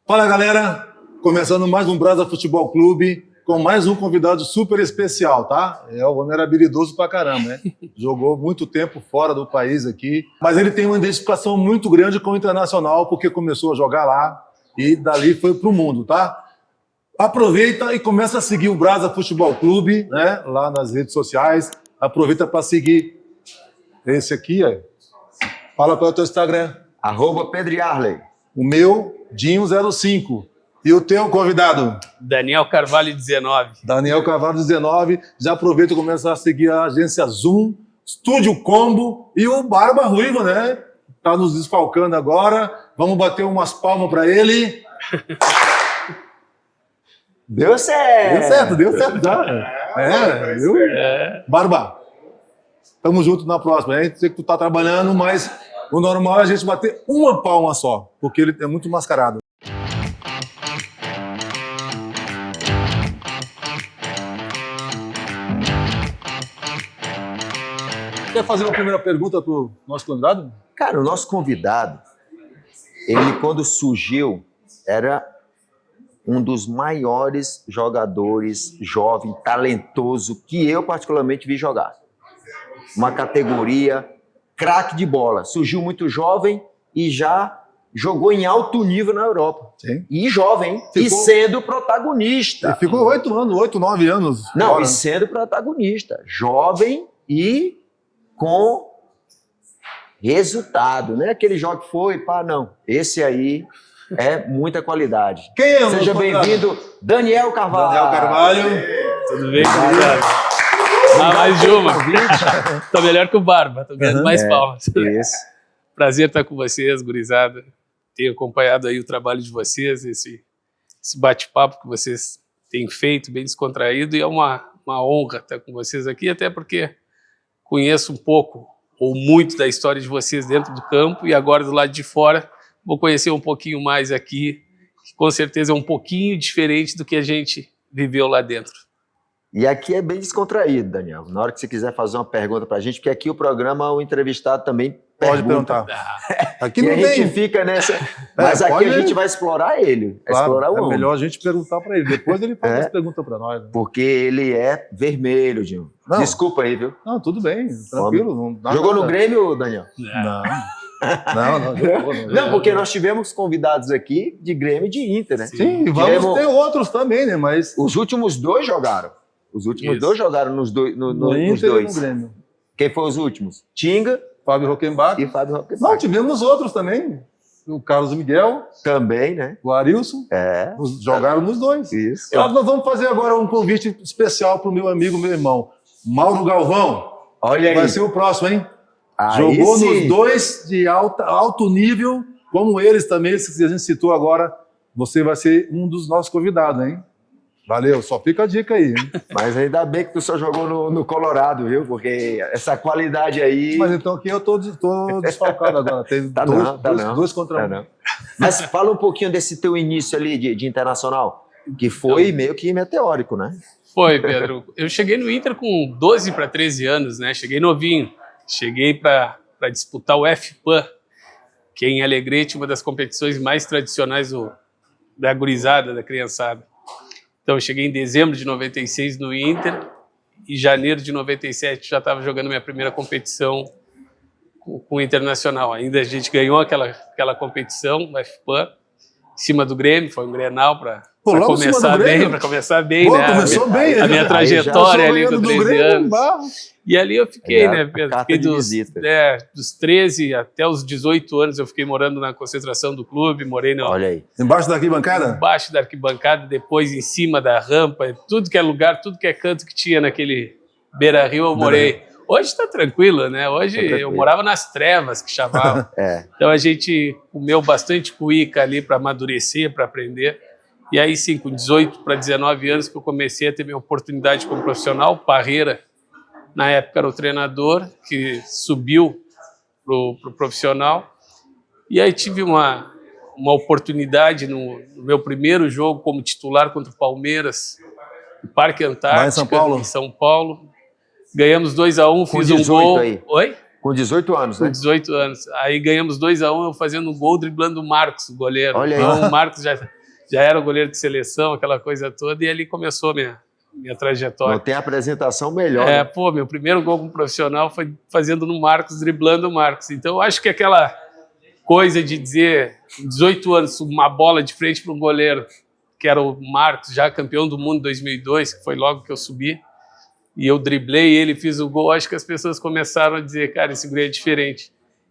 Fala, galera! Começando mais um Brasa Futebol Clube, com mais um convidado super especial, tá? O homem era habilidoso pra caramba, né? Jogou muito tempo fora do país aqui, mas ele tem uma identificação muito grande com o Internacional, porque começou a jogar lá e dali foi pro mundo, tá? Aproveita e começa a seguir o Brasa Futebol Clube, né? Lá nas redes sociais. Aproveita para seguir esse aqui, ó. Fala qual é o teu Instagram. @Pedro O meu, Dinho05. E o teu convidado? Daniel Carvalho 19. Daniel Carvalho 19. Já aproveita e começa a seguir a agência Zoom, Estúdio Combo e o Barba Ruiva, né? Tá nos desfalcando agora. Vamos bater umas palmas para ele. Deu certo. Deu certo já. Viu? Barba, tamo junto na próxima. Eu sei que tu tá trabalhando, mas o normal é a gente bater uma palma só, porque ele é muito mascarado. Quer fazer uma primeira pergunta pro nosso convidado? Cara, o nosso convidado, ele quando surgiu, era um dos maiores jogadores jovem, talentoso, que eu particularmente vi jogar. Uma categoria craque de bola. Surgiu muito jovem e já jogou em alto nível na Europa. Sim. E jovem, e sendo protagonista. Ele ficou 8, 9 anos. Não, fora. e sendo protagonista. Jovem e com resultado. Não é aquele jogo que foi, pá, não. Esse aí é muita qualidade. Quem é o Seja bem-vindo, Daniel Carvalho. Daniel Carvalho. Tudo bem, convidado? Mais uma. Tô melhor que o Barba, tô ganhando mais palmas. Isso. Prazer estar com vocês, gurizada. Tenho acompanhado aí o trabalho de vocês, esse bate-papo que vocês têm feito, bem descontraído, e é uma honra estar com vocês aqui, até porque conheço um pouco ou muito da história de vocês dentro do campo, e agora do lado de fora vou conhecer um pouquinho mais aqui, que com certeza é um pouquinho diferente do que a gente viveu lá dentro. E aqui é bem descontraído, Daniel. Na hora que você quiser fazer uma pergunta pra gente, porque aqui o programa, o entrevistado também Pode pergunta. perguntar. Aqui E não a tem. gente fica nessa... Mas aqui pode- a gente vai explorar ele. Claro, Explorar o é homem. melhor a gente perguntar para ele. Depois ele faz É. as perguntas para nós. Né? Porque ele é vermelho, Dinho. Não. Desculpa aí, viu? Não, tudo bem, tranquilo. Não dá Jogou nada. no Grêmio, Daniel? Não, jogou. Não, porque nós tivemos convidados aqui de Grêmio e de Inter, né? Sim, vamos Tivemos- ter outros também, né? Mas Os últimos dois jogaram. Os últimos Isso. dois jogaram nos dois. no nos Inter e dois. no Grêmio. Quem foi os últimos? Tinga Fábio Rockenbach. e Fábio Roque. Não, tivemos outros também. O Carlos Miguel, Também, né? o Arilson. É. Jogaram nos dois. Isso. Nós vamos fazer agora um convite especial para o meu amigo, meu irmão, Mauro Galvão. Olha aí. Vai ser o próximo, hein? Aí Jogou sim. nos dois de alto nível, como eles também, que a gente citou agora. Você vai ser um dos nossos convidados, hein? Valeu, só fica a dica aí, hein? Mas ainda bem que tu só jogou no Colorado, viu? Porque essa qualidade aí. Mas então aqui eu tô desfalcado agora. Tem Tá dois, não, tá dois, não. dois contra Tá um. não. Mas fala um pouquinho desse teu início ali de internacional, que foi meio que meteórico, né? Foi, Pedro. Eu cheguei no Inter com 12 para 13 anos, né? Cheguei novinho. Cheguei para disputar o FPAN, que é em Alegrete, uma das competições mais tradicionais da gurizada, da criançada. Então, eu cheguei em dezembro de 96 no Inter, e em janeiro de 97 já estava jogando minha primeira competição com o Internacional. Ainda a gente ganhou aquela competição, o FPAN, em cima do Grêmio, foi um Grenal para logo em cima do começar Grêmio? bem, para começar bem, Pô, né? começou bem, A minha né? trajetória Já ali sou com do 13 Grêmio, anos. bah. E ali eu fiquei, É, né, a Pedro? carta Fiquei de visita. dos 13 até os 18 anos, eu fiquei morando na concentração do clube, morei Olha aí. Embaixo da arquibancada? embaixo da arquibancada, depois em cima da rampa, tudo que é lugar, tudo que é canto que tinha naquele Beira-Rio eu morei. Hoje está tranquilo, né? Hoje Tá tranquilo. eu morava nas trevas, que chamavam. É. Então a gente comeu bastante cuíca ali para amadurecer, para aprender. E aí sim, com 18 para 19 anos que eu comecei a ter minha oportunidade como profissional. Parreira, na época, era o treinador que subiu pro profissional. E aí tive uma oportunidade no meu primeiro jogo como titular contra o Palmeiras, no Parque Antártica, Lá em São Paulo? em São Paulo. Ganhamos 2-1, Com fiz um 18 gol. aí. Oi? Com 18 anos, com né? 18 anos. Aí ganhamos 2-1, eu fazendo um gol driblando o Marcos, o goleiro. Olha aí. Então, o Marcos já era o goleiro de seleção, aquela coisa toda, e ali começou a minha trajetória. Não tem apresentação melhor. É, né? pô, meu primeiro gol como profissional foi fazendo no Marcos, driblando o Marcos. Então, eu acho que aquela coisa de dizer, 18 anos, uma bola de frente para um goleiro, que era o Marcos, já campeão do mundo em 2002, que foi logo que eu subi, e eu driblei ele, fiz o gol, acho que as pessoas começaram a dizer, cara, esse guri é diferente.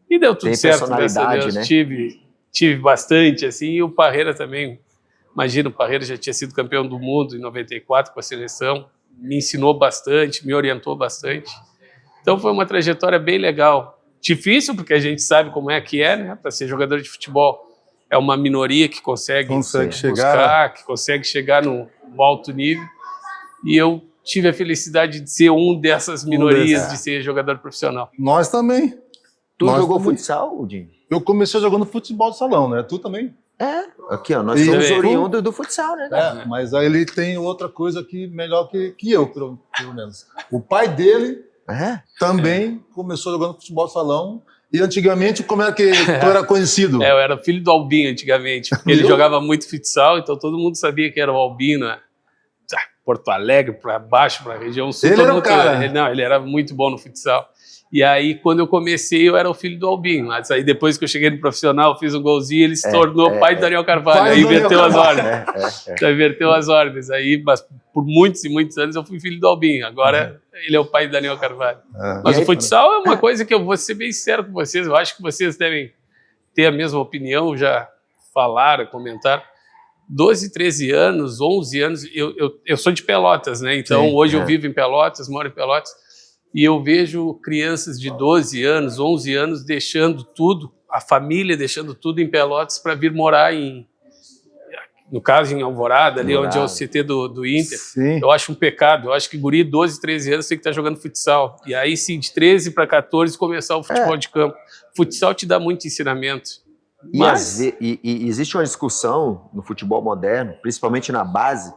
E deu tudo Tem certo, graças a personalidade, Deus. né? Tive bastante, assim, e o Parreira também. Imagina, o Parreira já tinha sido campeão do mundo em 94 com a seleção, me ensinou bastante, me orientou bastante. Então foi uma trajetória bem legal. Difícil, porque a gente sabe como é que é, né? Para ser jogador de futebol, é uma minoria que consegue buscar, que consegue chegar no alto nível. E eu tive a felicidade de ser um dessas minorias, de ser jogador profissional. Nós também. Tu Nós jogou também. futsal, Dinho? Eu comecei jogando futebol de salão, né? Tu também? É. Aqui, ó, nós E somos tu- oriundos do futsal, né? cara? É, mas aí ele tem outra coisa que melhor que eu, pelo menos. O pai dele É? também começou jogando futebol de salão. E antigamente, como é que tu era conhecido? Eu era filho do Albinho antigamente, porque ele jogava muito futsal, então todo mundo sabia que era o Albino, né? Porto Alegre, para baixo, para a região sul. Ele todo era o mundo- cara. Ele era muito bom no futsal. E aí, quando eu comecei, eu era o filho do Albinho. Mas aí, depois que eu cheguei no profissional, fiz um golzinho, ele se tornou pai do Daniel Carvalho. Pai Aí do Daniel inverteu as Carvalho. ordens. Então, inverteu as ordens. Aí, mas por muitos e muitos anos, eu fui filho do Albinho. Agora, ele é o pai do Daniel Carvalho. Mas E aí, o futsal é uma coisa que eu vou ser bem sincero com vocês. Eu acho que vocês devem ter a mesma opinião, já falaram, comentaram. 12, 13 anos, 11 anos, eu sou de Pelotas, né? Então, Sim, hoje eu vivo em Pelotas, moro em Pelotas, e eu vejo crianças de 12 anos, 11 anos, deixando tudo, a família deixando tudo em Pelotas para vir morar no caso, em Alvorada, ali onde é o CT do Inter. Sim. Eu acho um pecado. Eu acho que guri, 12, 13 anos, tem que estar jogando futsal. E aí, sim, de 13 para 14, começar o futebol de campo. Futsal te dá muito ensinamento. Mas, E existe uma discussão no futebol moderno, principalmente na base,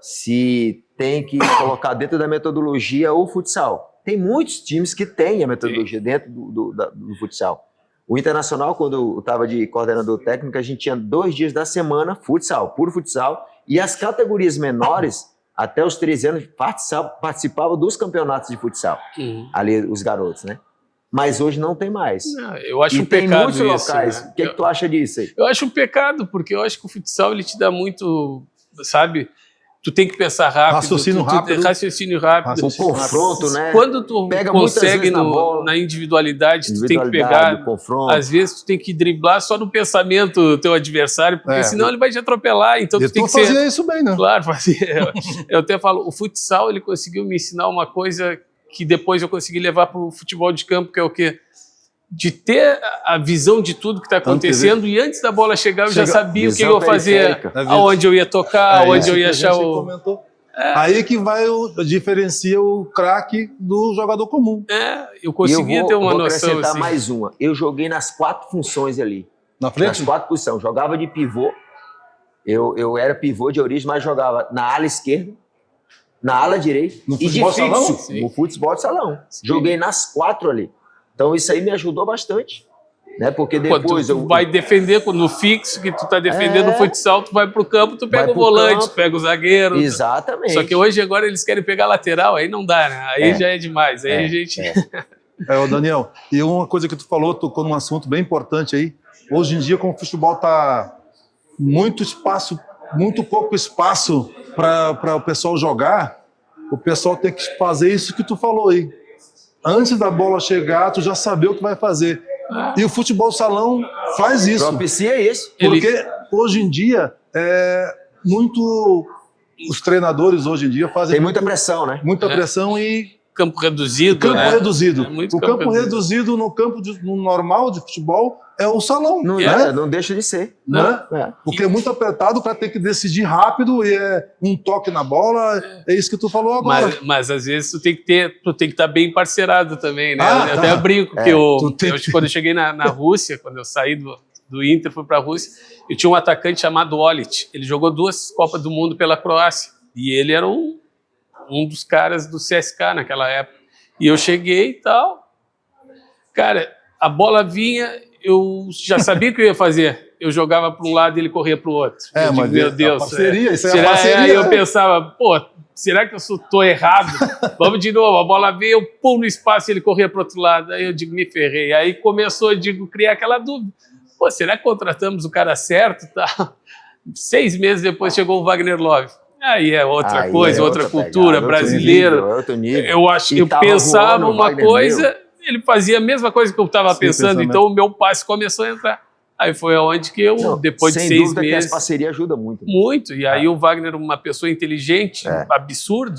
se tem que colocar dentro da metodologia o futsal. Tem muitos times que têm a metodologia dentro do futsal. O Internacional, quando eu estava de coordenador técnico, a gente tinha 2 dias da semana futsal, puro futsal, e as categorias menores, até os 13 anos, participavam dos campeonatos de futsal, ali os garotos, né? Mas hoje não tem mais. não, eu acho E um tem pecado muitos isso. locais. Né? O que, é que tu acha disso aí? Eu acho um pecado, porque eu acho que o futsal ele te dá muito, sabe? Tu tem que pensar rápido. Raciocínio rápido. Raciocínio rápido. Raciocínio O confronto, né? Quando tu Pega muitas consegue vezes na bola. na individualidade, tu tem que Individualidade, pegar. confronto. Às vezes tu tem que driblar só no pensamento do teu adversário, porque É. senão ele vai te atropelar. Então E tu tem tu que ser. fazia isso bem, né? Claro, fazia. Eu até falo, o futsal ele conseguiu me ensinar uma coisa que depois eu consegui levar para o futebol de campo, que é o quê? De ter a visão de tudo que está acontecendo e antes da bola chegar eu já sabia o que eu ia fazer, periférica. aonde eu ia tocar, É aonde isso eu ia que a achar gente o... comentou. Aí que diferencia o craque do jogador comum. Eu conseguia ter uma vou noção acrescentar assim. mais uma. Eu joguei nas 4 funções ali. Na Nas frente? 4 posições. Jogava de pivô. Eu era pivô de origem, mas jogava na ala esquerda, na ala direita No e de futebol de salão? fixo. Sim. No futebol de salão. Sim. Joguei nas 4 ali. Então isso aí me ajudou bastante. Né? Porque Pô, depois tu vai defender no fixo, que tu tá defendendo no futsal, tu vai pro campo, tu pega Vai o pro volante, campo. tu pega o zagueiro. Exatamente. Só que hoje, agora, eles querem pegar lateral, aí não dá, né? Aí já é demais. Aí a gente... Ô, Daniel, e uma coisa que tu falou, tocou num assunto bem importante aí. Hoje em dia, como o futebol tá muito pouco espaço para o pessoal jogar, o pessoal tem que fazer isso que tu falou aí. Antes da bola chegar, tu já saber o que vai fazer. E o futebol salão faz isso. Propicia isso. Porque hoje em dia, os treinadores hoje em dia fazem Tem muita pressão, né? muita pressão e Campo reduzido, campo né? reduzido. É muito O campo reduzido no campo no normal de futebol é o salão, Não, né? não deixa de ser. Né? É. Porque é muito apertado para ter que decidir rápido e é um toque na bola. É isso que tu falou agora. Mas às vezes tu tem que estar bem parcerado também, né? Ah, eu tá. até brinco que quando eu cheguei na Rússia, quando eu saí do Inter, fui para a Rússia, eu tinha um atacante chamado Olic. Ele jogou 2 Copas do Mundo pela Croácia e ele era um dos caras do CSK naquela época. E eu cheguei e tal. Cara, a bola vinha, eu já sabia o que eu ia fazer. Eu jogava para um lado e ele corria para o outro. É, Eu digo, mas meu Deus. parceria, isso é será, a parceria. Aí eu pensava, pô, será que eu estou errado? Vamos de novo. A bola veio, eu pulo no espaço e ele corria para o outro lado. Aí eu digo, me ferrei. Aí começou, eu digo, criar aquela dúvida. Pô, será que contratamos o cara certo? Tá? 6 meses depois chegou o Wagner Love. Aí é outra coisa, outra cultura brasileira. Outro nível. Eu acho que eu pensava uma coisa, ele fazia a mesma coisa que eu estava pensando, então o meu passe começou a entrar. Aí foi onde que eu, depois de 6 meses... Sem dúvida que essa parceria ajuda muito. Muito, e aí o Wagner, uma pessoa inteligente, absurdo,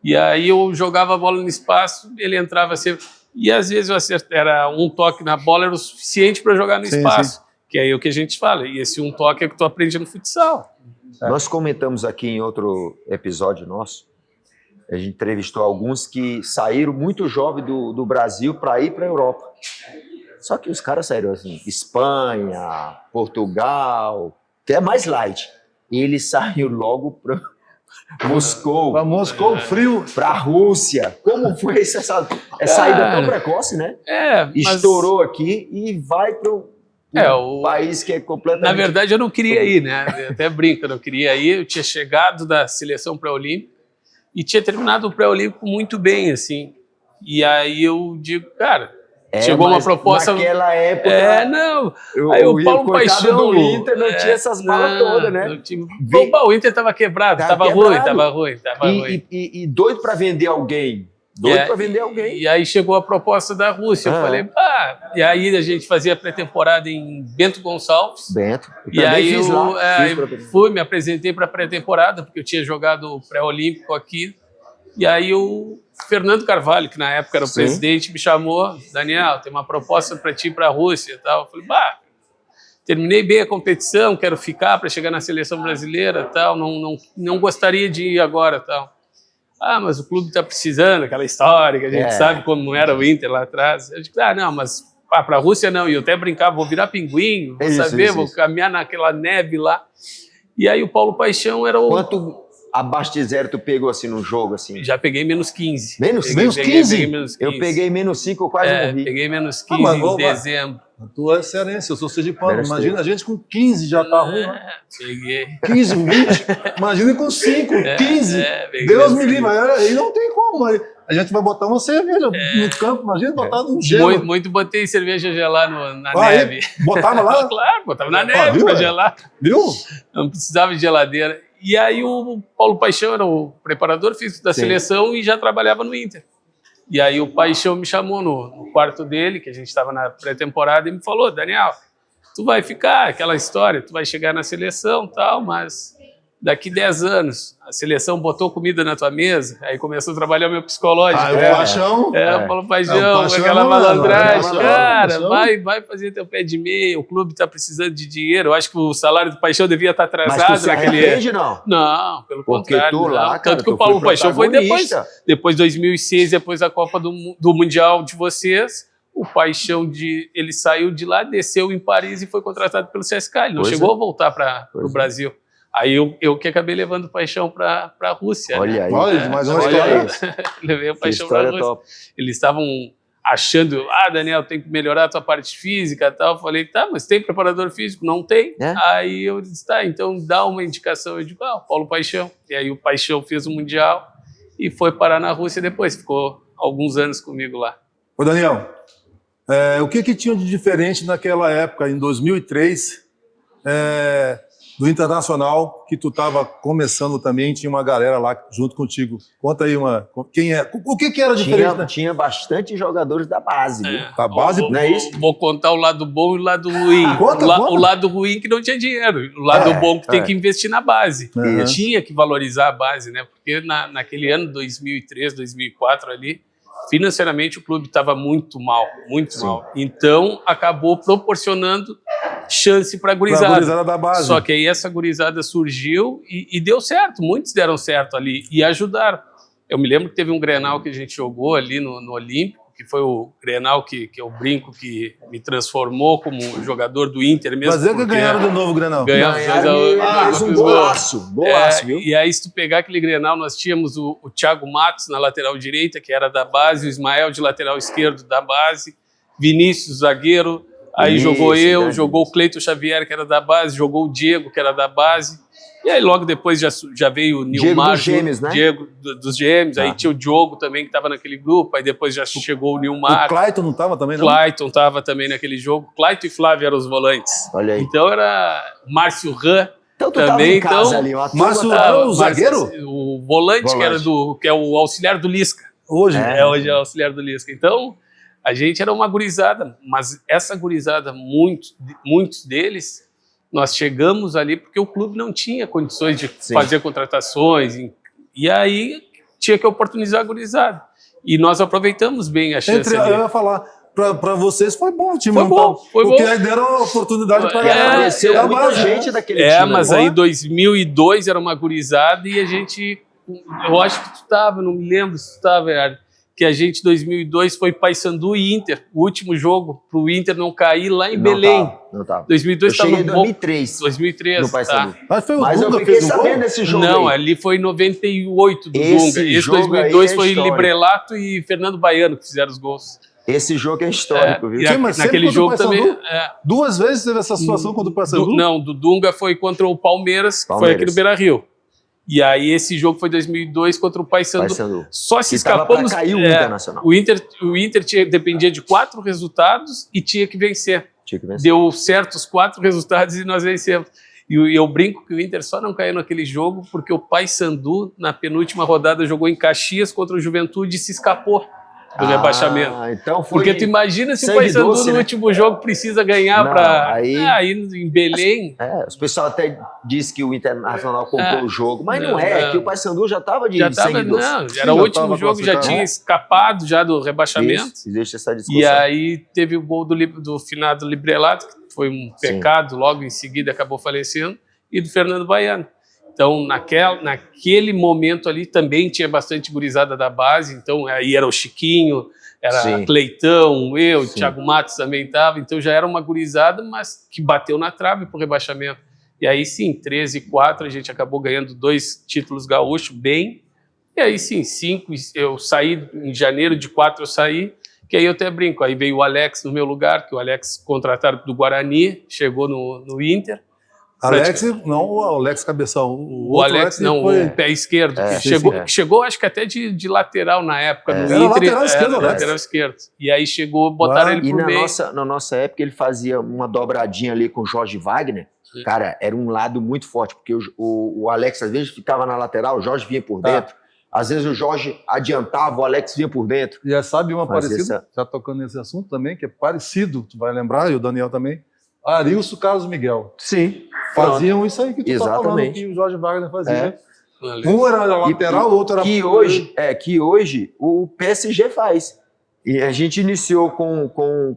e aí eu jogava a bola no espaço, ele entrava sempre, e às vezes eu era um toque na bola, era o suficiente para jogar no espaço, que é aí o que a gente fala, e esse um toque é que tu aprende no futsal. Nós comentamos aqui em outro episódio nosso, a gente entrevistou alguns que saíram muito jovem do Brasil para ir para a Europa. Só que os caras saíram assim, Espanha, Portugal, que é mais light. E ele saiu logo para Moscou. Para Moscou, frio. Para a Rússia. Como foi essa saída tão precoce, né? Estourou aqui e vai para o país que é completamente... Na verdade, eu não queria ir, né? Eu até brinco, eu não queria ir. Eu tinha chegado da seleção pré-olímpica e tinha terminado o pré-olímpico muito bem, assim. E aí eu digo, cara... Chegou uma proposta... Naquela época... Aí o Paulo Paixão... do Inter não tinha essas balas todas, né? O Inter estava quebrado, estava ruim. E doido para vender alguém. E aí chegou a proposta da Rússia. Eu falei, e aí a gente fazia pré-temporada em Bento Gonçalves. E aí eu me apresentei para a pré-temporada, porque eu tinha jogado o pré-olímpico aqui. E aí o Fernando Carvalho, que na época era o presidente, me chamou, Daniel, tem uma proposta para ti para a Rússia e tal. Eu falei, terminei bem a competição, quero ficar para chegar na seleção brasileira e tal, não gostaria de ir agora e tal. Mas o clube está precisando, aquela história que a gente sabe como era o Inter lá atrás. Eu disse, não, mas para a Rússia não, e eu até brincava, vou virar pinguim, vou caminhar naquela neve lá. E aí o Paulo Paixão era o... Quanto abaixo de 0 tu pegou assim no jogo? Assim? Já peguei menos 15. Menos 15? Eu peguei menos 5, eu quase morri. Peguei menos 15 em dezembro. Tu é cearense, eu sou sergipano. Imagina a gente com 15 já tá ruim, né? Peguei. 15, 20. Imagina com 5, 15. Deus me livre. Aí não tem como. A gente vai botar uma cerveja no campo, imagina botar num gelo. Muito botei cerveja gelada na neve. Botava lá? Claro, botava na neve para gelar. Viu? Não precisava de geladeira. E aí o Paulo Paixão era o preparador físico da seleção e já trabalhava no Inter. E aí o Paixão me chamou no quarto dele, que a gente estava na pré-temporada, e me falou, Daniel, tu vai ficar, aquela história, tu vai chegar na seleção e tal, mas daqui 10 anos, a seleção botou comida na tua mesa, aí começou a trabalhar o meu psicológico. O Paixão? O Paulo Paixão, aquela malandragem. Cara, vai fazer teu pé de meia, o clube está precisando de dinheiro. Eu acho que o salário do Paixão devia estar atrasado. Mas tu se arrepende, não? Não, pelo contrário. Porque tu lá, cara, tanto que o Paulo Paixão foi depois de 2006, depois da Copa do Mundial de vocês. O Paixão, ele saiu de lá, desceu em Paris e foi contratado pelo CSK. Ele não chegou a voltar para o Brasil. Aí eu que acabei levando o Paixão para a Rússia. Olha aí. Olha, mais uma história. Levei o Paixão para a Rússia. Top. Eles estavam achando, Daniel, tem que melhorar a tua parte física e tal. Eu falei, mas tem preparador físico? Não tem. Aí eu disse, então dá uma indicação. Eu digo, Paulo Paixão. E aí o Paixão fez o Mundial e foi parar na Rússia depois. Ficou alguns anos comigo lá. Ô Daniel, o que tinha de diferente naquela época, em 2003, do Internacional, que tu estava começando também, tinha uma galera lá junto contigo. Conta aí quem é? O que era diferente? Tinha bastante jogadores da base, viu? Da base, não é isso? Vou contar o lado bom e o lado ruim. Conta. O lado ruim que não tinha dinheiro. O lado bom que tem que investir na base. Tinha que valorizar a base, né? Porque naquele ano, 2003, 2004 ali, financeiramente o clube estava muito mal. Então, acabou proporcionando chance para a gurizada da base. Só que aí essa gurizada surgiu e deu certo. Muitos deram certo ali e ajudaram. Eu me lembro que teve um Grenal que a gente jogou ali no Olímpico, que foi o Grenal que eu brinco que me transformou como jogador do Inter mesmo. Mas que ganharam de novo o Grenal. Ganhamos um golaço, viu? E aí, se tu pegar aquele Grenal, nós tínhamos o Thiago Matos na lateral direita, que era da base, o Ismael de lateral esquerdo da base, Vinícius, zagueiro, aí Isso, jogou eu, grande. jogou o Cleiton Xavier, que era da base, jogou o Diego, que era da base, e aí logo depois já veio o Nilmar. dos Gêmeos, né? Diego dos Gêmeos, aí Ah. tinha o Diogo também, que estava naquele grupo, aí depois já chegou o Nilmar. O Clayton não estava também, não? Clayton estava também naquele jogo, Clayton e Flávio eram os volantes. Olha aí. Então era Márcio Ran, Então tu tava também, em casa então, ali, uma turma Márcio tava- Ran, o zagueiro? O volante, que é o auxiliar do Lisca. Hoje. Hoje é o auxiliar do Lisca. Então, a gente era uma gurizada, mas essa gurizada, muitos deles, nós chegamos ali porque o clube não tinha condições de Sim. fazer contratações, e aí tinha que oportunizar a gurizada. E nós aproveitamos bem a chance Eu ali. ia falar, para vocês foi bom o time Foi montar, bom, foi porque bom. aí deram oportunidade para É, galera. Apareceu é, muita mas- gente daquele time. Mas né? aí 2002 era uma gurizada e a gente, eu acho que tu estava, não me lembro se tu estava, que a gente 2002 foi Paysandu e Inter, o último jogo pro Inter não cair lá em Não Belém. tava, não tava. 2002 Eu estava cheguei em no bom. 2003 2003, no Paysandu. Mas foi o Mas eu Dunga fiquei fez o gol? sabendo desse jogo Não, aí. ali foi 98 do Esse Dunga. Esse jogo 2002 aí é foi histórico. Librelato e Fernando Baiano que fizeram os gols. Esse jogo é histórico, viu? E Sim, mas naquele sempre jogo contra o também. Paysandu? Duas vezes teve essa situação contra o Paysandu? Não, do Dunga foi contra o Palmeiras, que foi Palmeiras. aqui no Beira-Rio. E aí esse jogo foi 2002 contra o Paysandu. Paysandu. Só se Que tava pra escapamos. cair o Internacional. O Inter dependia de 4 resultados e tinha que vencer. Tinha que vencer. Deu certo os 4 resultados e nós vencemos. E eu brinco que o Inter só não caiu naquele jogo porque o Paysandu, na penúltima rodada, jogou em Caxias contra o Juventude e se escapou do rebaixamento. Então foi Porque tu imagina se o sangue Paysandu doce, no né? último jogo precisa ganhar Não, para aí- aí em Belém. os pessoal até disse que o Internacional comprou o jogo, mas não, Não, é, não. que o Paysandu já estava de Já sangue tava, doce. não, Sim, era o já último tava jogo, já classificado. tinha escapado já do rebaixamento. Isso, existe essa discussão. E aí teve o gol do finado Librelato, que foi um Sim. pecado, logo em seguida acabou falecendo, e do Fernando Baiano. Então, naquele momento ali também tinha bastante gurizada da base, então aí era o Chiquinho, era Sim. Cleitão, eu, Sim. Thiago Matos também estava, então já era uma gurizada, mas que bateu na trave pro rebaixamento. E aí sim, 13-4, a gente acabou ganhando 2 títulos gaúchos bem, e aí sim, 5, eu saí em janeiro, de 4 eu saí, que aí eu até brinco, aí veio o Alex no meu lugar, que o Alex contrataram do Guarani, chegou no Inter. Alex, não o Alex Cabeção. O outro Alex, não, foi... o pé esquerdo, que sim, chegou, sim, que chegou acho que até de lateral na época no Era Inter. lateral esquerdo, Alex. lateral esquerdo. E aí chegou, botaram ele E pro meio. na nossa época ele fazia uma dobradinha ali com o Jorge Wagner. Sim. Cara, era um lado muito forte, porque o Alex às vezes ficava na lateral, o Jorge vinha por dentro. Às vezes o Jorge adiantava, o Alex vinha por dentro. E sabe uma Mas parecida, já tocando nesse assunto também, que é parecido, tu vai lembrar, e o Daniel também, Arilson Carlos Miguel. Sim. Faziam isso aí que tu tá falando, Exatamente. que o Jorge Wagner fazia. Ali. Um era lateral, o outro era... Que hoje o PSG faz. E a gente iniciou com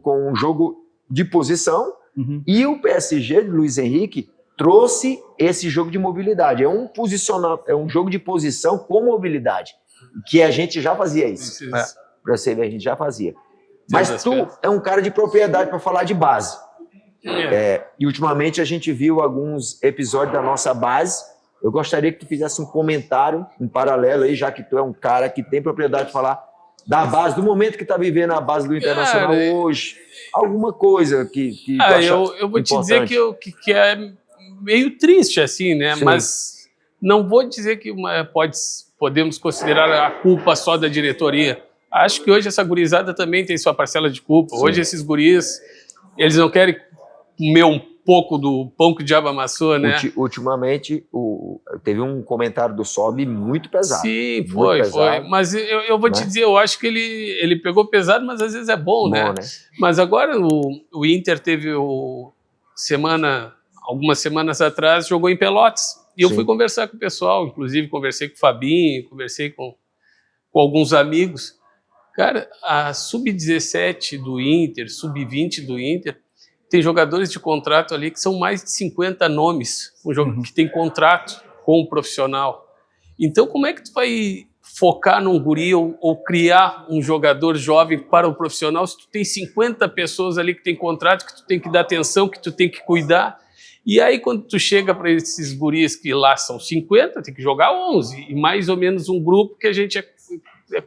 um jogo de posição Uhum. e o PSG de Luiz Henrique trouxe esse jogo de mobilidade. É um jogo de posição com mobilidade, que a gente já fazia isso. Para você ver, a gente já fazia. Mas tu é um cara de propriedade para falar de base. E ultimamente a gente viu alguns episódios da nossa base. Eu gostaria que tu fizesse um comentário, um paralelo aí, já que tu é um cara que tem propriedade de falar da base, do momento que está vivendo a base do Internacional hoje. Alguma coisa que tu acha eu vou te dizer importante. que é meio triste, assim, né? Sim. Mas não vou dizer que podemos considerar a culpa só da diretoria. Acho que hoje essa gurizada também tem sua parcela de culpa. Sim. Hoje esses guris, eles não querem comer um pouco do pão que o diabo amassou, né? Ultimamente, teve um comentário do Sobe muito pesado. Sim, Muito foi. pesado. Mas eu vou te Né? dizer, eu acho que ele pegou pesado, mas às vezes é bom, né? Mas agora o Inter teve algumas semanas atrás, jogou em Pelotas. E eu Sim. fui conversar com o pessoal, inclusive conversei com o Fabinho, conversei com alguns amigos. Cara, a Sub-17 do Inter, Sub-20 do Inter, tem jogadores de contrato ali que são mais de 50 nomes, que tem contrato com o profissional. Então, como é que tu vai focar num guri ou criar um jogador jovem para o profissional se tu tem 50 pessoas ali que tem contrato, que tu tem que dar atenção, que tu tem que cuidar? E aí, quando tu chega para esses guris que lá são 50, tem que jogar 11, e mais ou menos um grupo que a gente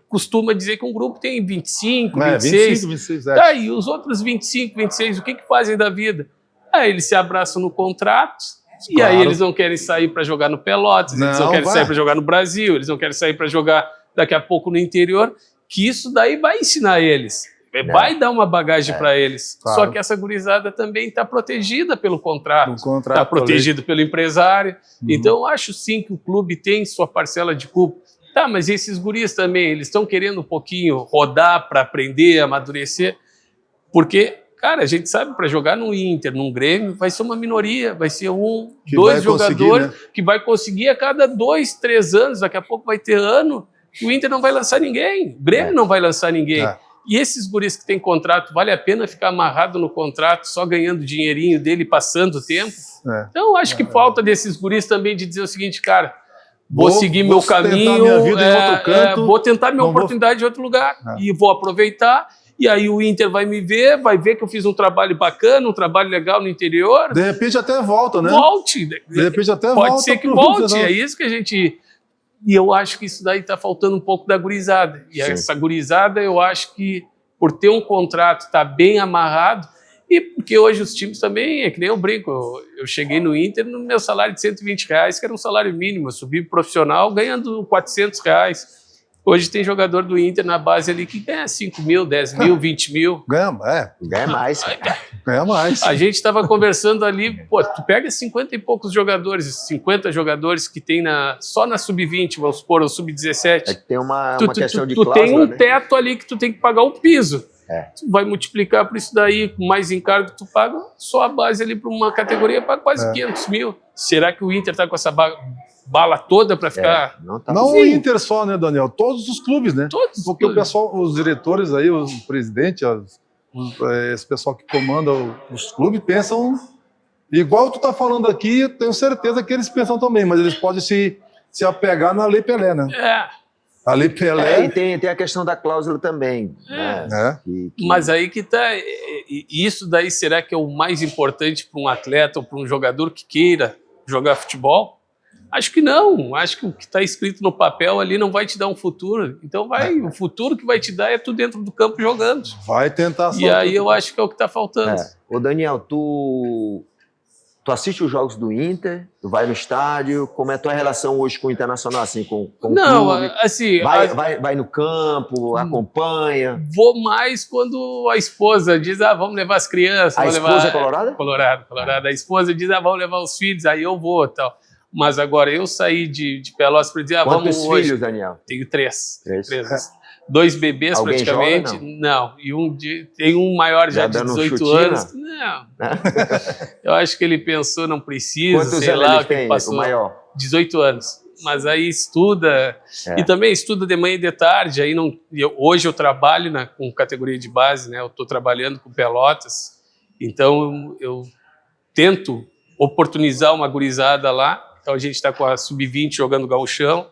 costuma dizer que um grupo tem 25, 25, 26. Tá, e os outros 25, 26, o que fazem da vida? Aí eles se abraçam no contrato, e Claro. aí eles não querem sair para jogar no Pelotas, eles não Não, querem vai. sair para jogar no Brasil, eles não querem sair para jogar daqui a pouco no interior, que isso daí vai ensinar eles, vai dar uma bagagem para eles. Claro. Só que essa gurizada também está protegida pelo contrato, No contrato, está protegido pelo empresário. Então, eu acho sim que o clube tem sua parcela de culpa. Tá, mas esses guris também, eles estão querendo um pouquinho rodar para aprender, amadurecer, porque, cara, a gente sabe, para jogar no Inter, num Grêmio, vai ser uma minoria, vai ser Que dois vai conseguir, jogadores né? que vai conseguir a cada 2, 3 anos, daqui a pouco vai ter ano, que o Inter não vai lançar ninguém, o Grêmio não vai lançar ninguém. E esses guris que têm contrato, vale a pena ficar amarrado no contrato, só ganhando dinheirinho dele, passando o tempo? Então, acho que falta desses guris também de dizer o seguinte, cara, vou seguir meu caminho, minha vida em outro canto, vou tentar minha não vou- oportunidade em outro lugar e vou aproveitar. E aí o Inter vai me ver, vai ver que eu fiz um trabalho bacana, um trabalho legal no interior. De repente até volta, né? Volte. De repente até Pode volta ser que pro volte. Rio, É isso que a gente. E eu acho que isso daí está faltando um pouco da gurizada. E Sim. essa gurizada, eu acho que por ter um contrato, está bem amarrado. E porque hoje os times também, é que nem eu brinco, eu cheguei no Inter no meu salário de R$120, que era um salário mínimo, eu subi profissional ganhando R$400. Hoje tem jogador do Inter na base ali que ganha 5 mil, 10 mil, 20 mil. Ganha mais. ganha mais. A gente estava conversando ali, pô, tu pega 50 e poucos jogadores, 50 jogadores que tem só na sub-20, vamos supor, ou sub-17. É que tem uma questão de tu cláusula, tem um né? teto ali que tu tem que pagar o piso. É. Tu vai multiplicar por isso daí, com mais encargo que tu paga, só a base ali para uma categoria paga quase 500 mil. Será que o Inter está com essa bala toda para ficar... Não tá Não o Sim. Inter só, né, Daniel? Todos os clubes, né? Todos os Porque o clubes. pessoal, os diretores aí, o presidente, esse pessoal que comanda os clubes pensam igual tu tá falando aqui, eu tenho certeza que eles pensam também, mas eles podem se apegar na Lei Pelé, né? A Lei Pelé... e tem a questão da cláusula também. Né? Mas aí que tá, isso daí será que é o mais importante para um atleta ou para um jogador que queira jogar futebol? Acho que não, acho que o que está escrito no papel ali não vai te dar um futuro, então o futuro que vai te dar é tu dentro do campo jogando. Vai tentar E aí eu acho que é o que está faltando. Ô Daniel, tu assiste os jogos do Inter, tu vai no estádio, como é a tua relação hoje com o Internacional, assim, com o Não, clube? assim... Vai no campo, acompanha? Vou mais quando a esposa diz, vamos levar as crianças. A esposa é colorada? Colorada. A esposa diz, vamos levar os filhos, aí eu vou e tal. Mas agora eu saí de Pelotas para dizer, vamos hoje. Quantos filhos, Daniel? Tenho 3. 3. 2 bebês Alguém praticamente. joga, não. E tem um maior já de dando 18 chutinho, anos. Não. Eu acho que ele pensou, não precisa, Quantos sei anos lá ele o que tem, passou. o maior? 18 anos. Mas aí estuda, e também estuda de manhã e de tarde. Aí hoje eu trabalho com categoria de base, né? Eu estou trabalhando com Pelotas, então eu tento oportunizar uma gurizada lá. Então a gente está com a Sub-20 jogando gauchão,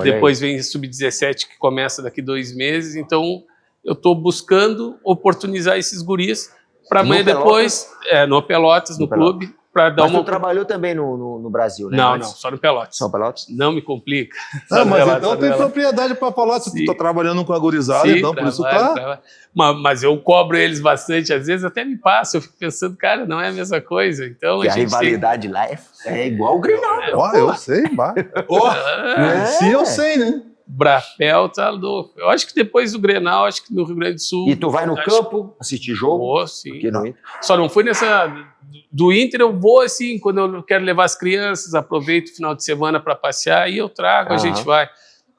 depois vem a Sub-17 que começa daqui 2 meses, então eu estou buscando oportunizar esses guris para amanhã depois, no Pelotas, no clube, para dar Mas uma... tu trabalhou também no Brasil, né? Não, só no Pelotas. Só Pelotas? Não me complica. Não, mas então tem propriedade para falar, se tu tá trabalhando com a gurizada, então por isso tá... Mas eu cobro eles bastante, às vezes até me passa, eu fico pensando, cara, não é a mesma coisa. Então a rivalidade lá é igual o Grenal. Eu sei, se eu sei, né? Brapel tá louco. Eu acho que depois do Grenal, acho que no Rio Grande do Sul... E tu vai no campo assistir jogo? Sim. Só não fui nessa... Do Inter eu vou assim, quando eu quero levar as crianças, aproveito o final de semana para passear e eu trago, a gente vai.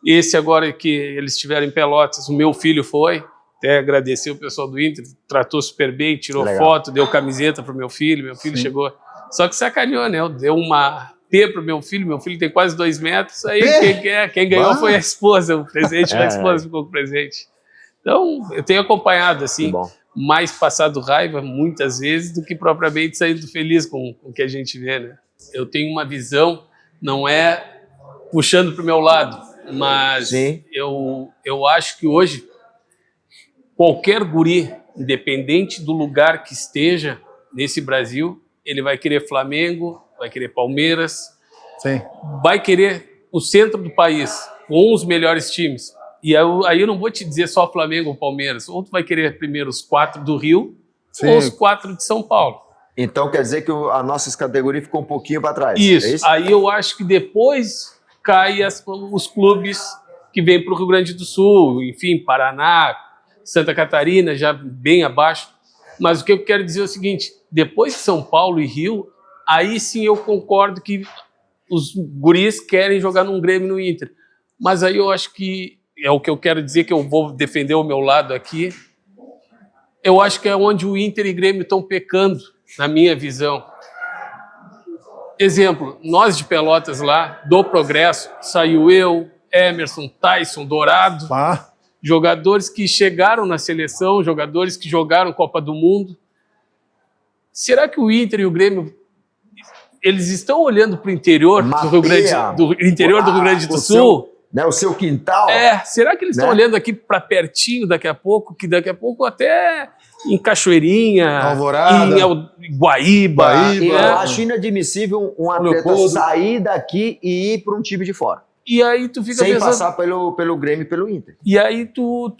Esse agora que eles estiveram em Pelotas, o meu filho foi, até agradecer o pessoal do Inter, tratou super bem, tirou foto, deu camiseta pro meu filho chegou. Só que sacaneou, né? Deu uma P pro meu filho tem quase 2 metros, aí quem ganhou foi a esposa, o presente, a esposa ficou com o presente. Então, eu tenho acompanhado, assim, mais passado raiva, muitas vezes, do que propriamente saindo feliz com o que a gente vê, né? Eu tenho uma visão, não é puxando para o meu lado, mas eu acho que hoje, qualquer guri, independente do lugar que esteja nesse Brasil, ele vai querer Flamengo, vai querer Palmeiras, vai querer o centro do país, com os melhores times. E aí eu não vou te dizer só Flamengo ou Palmeiras. Ou tu vai querer primeiro os 4 do Rio, Sim. ou os 4 de São Paulo. Então quer dizer que a nossa categoria ficou um pouquinho para trás. Isso. É isso. Aí eu acho que depois cai os clubes que vêm para o Rio Grande do Sul, enfim, Paraná, Santa Catarina, já bem abaixo. Mas o que eu quero dizer é o seguinte, depois de São Paulo e Rio, aí sim eu concordo que os guris querem jogar num Grêmio e no Inter. Mas aí eu acho que, é o que eu quero dizer, que eu vou defender o meu lado aqui, eu acho que é onde o Inter e Grêmio estão pecando, na minha visão. Exemplo, nós de Pelotas lá, do Progresso, saiu eu, Emerson, Tyson, Dourado, jogadores que chegaram na seleção, jogadores que jogaram Copa do Mundo. Será que o Inter e o Grêmio, eles estão olhando para o interior do Rio Grande do Sul? O seu quintal? Será que eles estão olhando aqui para pertinho daqui a pouco, que daqui a pouco até em Cachoeirinha, Alvorada, em Guaíba. Eu acho inadmissível um atleta sair daqui e ir para um time de fora. E aí tu fica sem pensando, passar pelo Grêmio e pelo Inter. E aí tu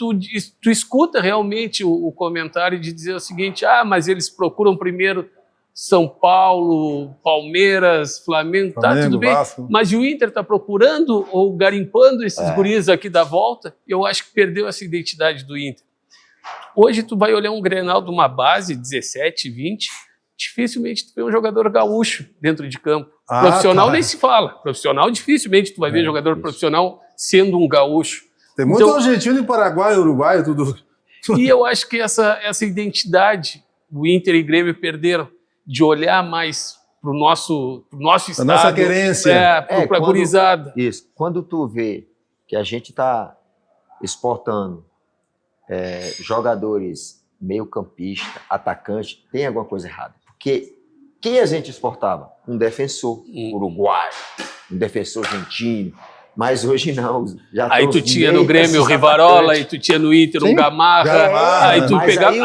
escuta realmente o comentário de dizer o seguinte, mas eles procuram primeiro São Paulo, Palmeiras, Flamengo, tá tudo bem. Vasco. Mas o Inter tá procurando ou garimpando esses guris aqui da volta, eu acho que perdeu essa identidade do Inter. Hoje tu vai olhar um Grenal de uma base, 17, 20, dificilmente tu vê um jogador gaúcho dentro de campo. Profissional nem se fala. Profissional, dificilmente tu vai ver jogador profissional sendo um gaúcho. Tem muito argentino e Paraguai, Uruguai, tudo. E eu acho que essa identidade o Inter e Grêmio perderam, de olhar mais para o nosso estado. A nossa querência. Para a gurizada. Isso. Quando tu vê que a gente está exportando jogadores meio-campista, atacante, tem alguma coisa errada. Porque quem a gente exportava? Um defensor uruguaio, um defensor argentino, mas hoje não. Aí tu tinha no Grêmio o Rivarola, aí tu tinha no Inter o Gamarra, aí tu pegava...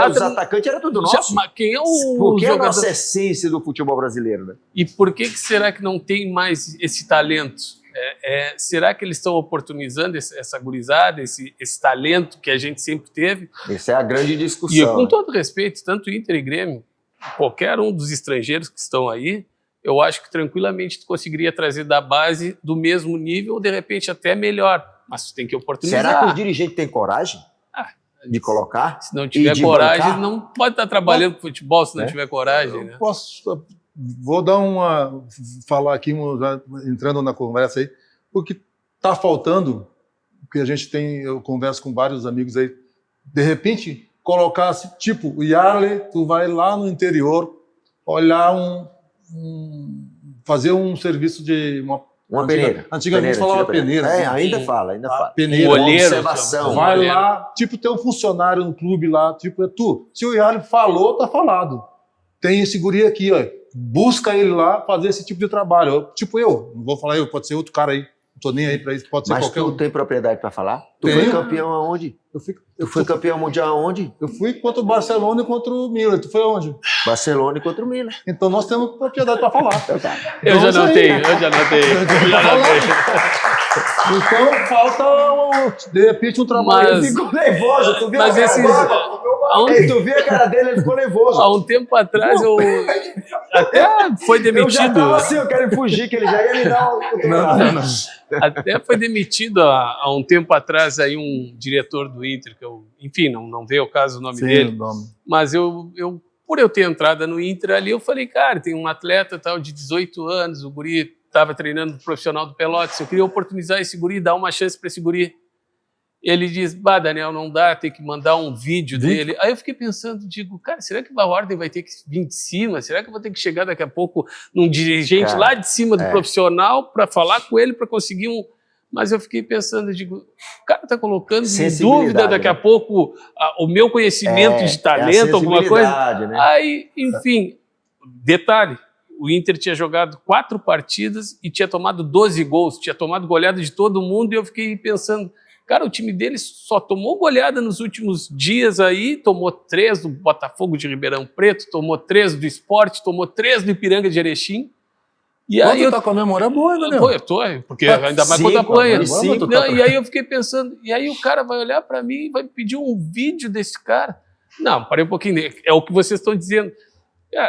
Os atacantes era tudo nosso. Quem é o Porque jogador? é a nossa essência do futebol brasileiro, né? E por que será que não tem mais esse talento? Será que eles estão oportunizando essa gurizada, esse talento que a gente sempre teve? Essa é a grande discussão. E com todo respeito, tanto Inter e Grêmio, qualquer um dos estrangeiros que estão aí, eu acho que tranquilamente tu conseguiria trazer da base do mesmo nível, ou de repente até melhor. Mas tu tem que oportunizar. Será que o dirigente tem coragem de colocar? Se não tiver coragem, não pode estar trabalhando com futebol se não tiver coragem. Né? Vou falar aqui, entrando na conversa aí, o que está faltando, que a gente tem, eu converso com vários amigos aí, de repente colocasse, tipo, o Yarley, tu vai lá no interior, olhar fazer um serviço de uma peneira. Antigamente falava peneira. Ainda fala. Peneira, observação. Vai lá, tipo, tem um funcionário no clube lá, tipo, é tu. Se o Yarley falou, tá falado. Tem esse guri aqui, ó. Busca ele lá fazer esse tipo de trabalho. Tipo eu, não vou falar eu, pode ser outro cara aí. Não tô nem aí pra isso, pode ser qualquer um. Mas tu tem propriedade para falar? Tu foi campeão aonde? Eu fui campeão mundial aonde? Eu fui contra o Barcelona e contra o Milan. Tu foi aonde? Barcelona e contra o Milan. Então nós temos propriedade para falar. Eu já notei. Então falta, de repente, um trabalho. Ele ficou nervoso, tu viu? Mas tu viu a cara dele, ele ficou nervoso. Há um tempo atrás eu até foi demitido. Eu já tava assim, eu quero fugir, que ele já ia me dar Não. Até foi demitido há um tempo atrás aí um diretor do Inter, que eu, enfim, não veio ao caso o nome dele, mas por eu ter entrado no Inter ali, eu falei, cara, tem um atleta tal de 18 anos, o guri estava treinando no profissional do Pelotas, eu queria oportunizar esse guri, dar uma chance para esse guri. Ele diz, Daniel, não dá, tem que mandar um vídeo dele. Aí eu fiquei pensando, digo, cara, será que a ordem vai ter que vir de cima? Será que eu vou ter que chegar daqui a pouco num dirigente lá de cima do profissional para falar com ele, para conseguir um... Mas eu fiquei pensando, digo, o cara está colocando em dúvida daqui a pouco o meu conhecimento de talento, alguma coisa. Né? Aí, enfim, detalhe, o Inter tinha jogado 4 partidas e tinha tomado 12 gols, tinha tomado goleada de todo mundo, e eu fiquei pensando... Cara, o time deles só tomou goleada nos últimos dias aí, tomou 3 do Botafogo de Ribeirão Preto, tomou 3 do Sport, tomou 3 do Ipiranga de Erechim. E aí tu tá com a memória boa, Daniel? Pô, eu tô, porque ainda mais quando apanha. Cinco. Não, e aí eu fiquei pensando, e aí o cara vai olhar para mim e vai pedir um vídeo desse cara? Não, parei um pouquinho, é o que vocês estão dizendo.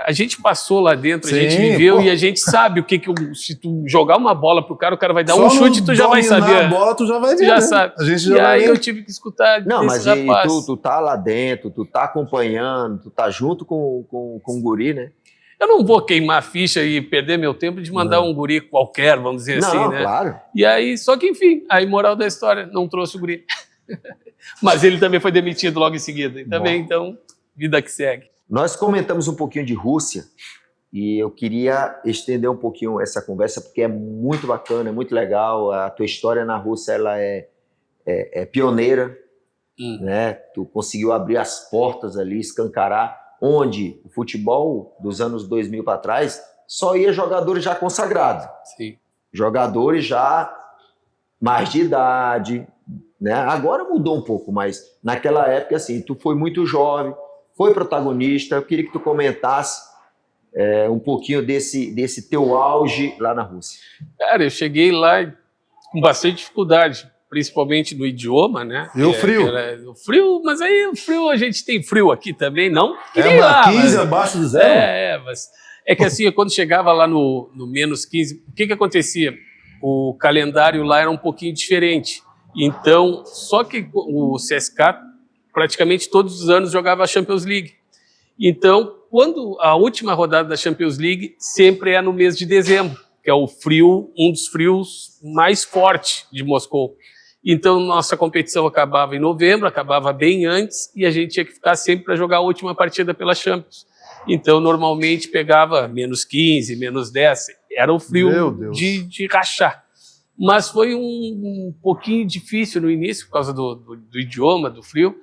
A gente passou lá dentro, a gente viveu e a gente sabe o que se tu jogar uma bola pro cara, o cara vai dar um chute e tu já vai saber. A bola, tu já vai ver, tu já né? sabe. A gente já e vai aí ver. eu tive que escutar Não, mas desse rapaz. tu tá lá dentro, tu tá acompanhando, tu tá junto com o guri, né? Eu não vou queimar a ficha e perder meu tempo de mandar um guri qualquer, vamos dizer assim, né? Claro. E aí, só que enfim, aí moral da história, não trouxe o guri. Mas ele também foi demitido logo em seguida. E também, então, vida que segue. Nós comentamos um pouquinho de Rússia e eu queria estender um pouquinho essa conversa porque é muito bacana, é muito legal. A tua história na Rússia ela é pioneira, né? Tu conseguiu abrir as portas ali, escancarar, onde o futebol dos anos 2000 para trás só ia jogadores já consagrados. Sim. Jogadores já mais de idade, né? Agora mudou um pouco, mas naquela época, assim, tu foi muito jovem, foi protagonista. Eu queria que tu comentasse um pouquinho desse teu auge lá na Rússia. Cara, eu cheguei lá com bastante dificuldade, principalmente no idioma, né? E o frio? O frio, mas aí o frio, a gente tem frio aqui também, não? Que nem Mas lá, 15 mas... abaixo de zero? Mas é que assim, quando chegava lá no menos 15, o que acontecia? O calendário lá era um pouquinho diferente. Então, só que o CSKA praticamente todos os anos jogava a Champions League. Então, quando a última rodada da Champions League sempre é no mês de dezembro, que é o frio, um dos frios mais fortes de Moscou. Então, nossa competição acabava em novembro, acabava bem antes, e a gente tinha que ficar sempre para jogar a última partida pela Champions. Então, normalmente pegava menos 15, menos 10, era o frio de rachar. Mas foi um pouquinho difícil no início, por causa do idioma, do frio,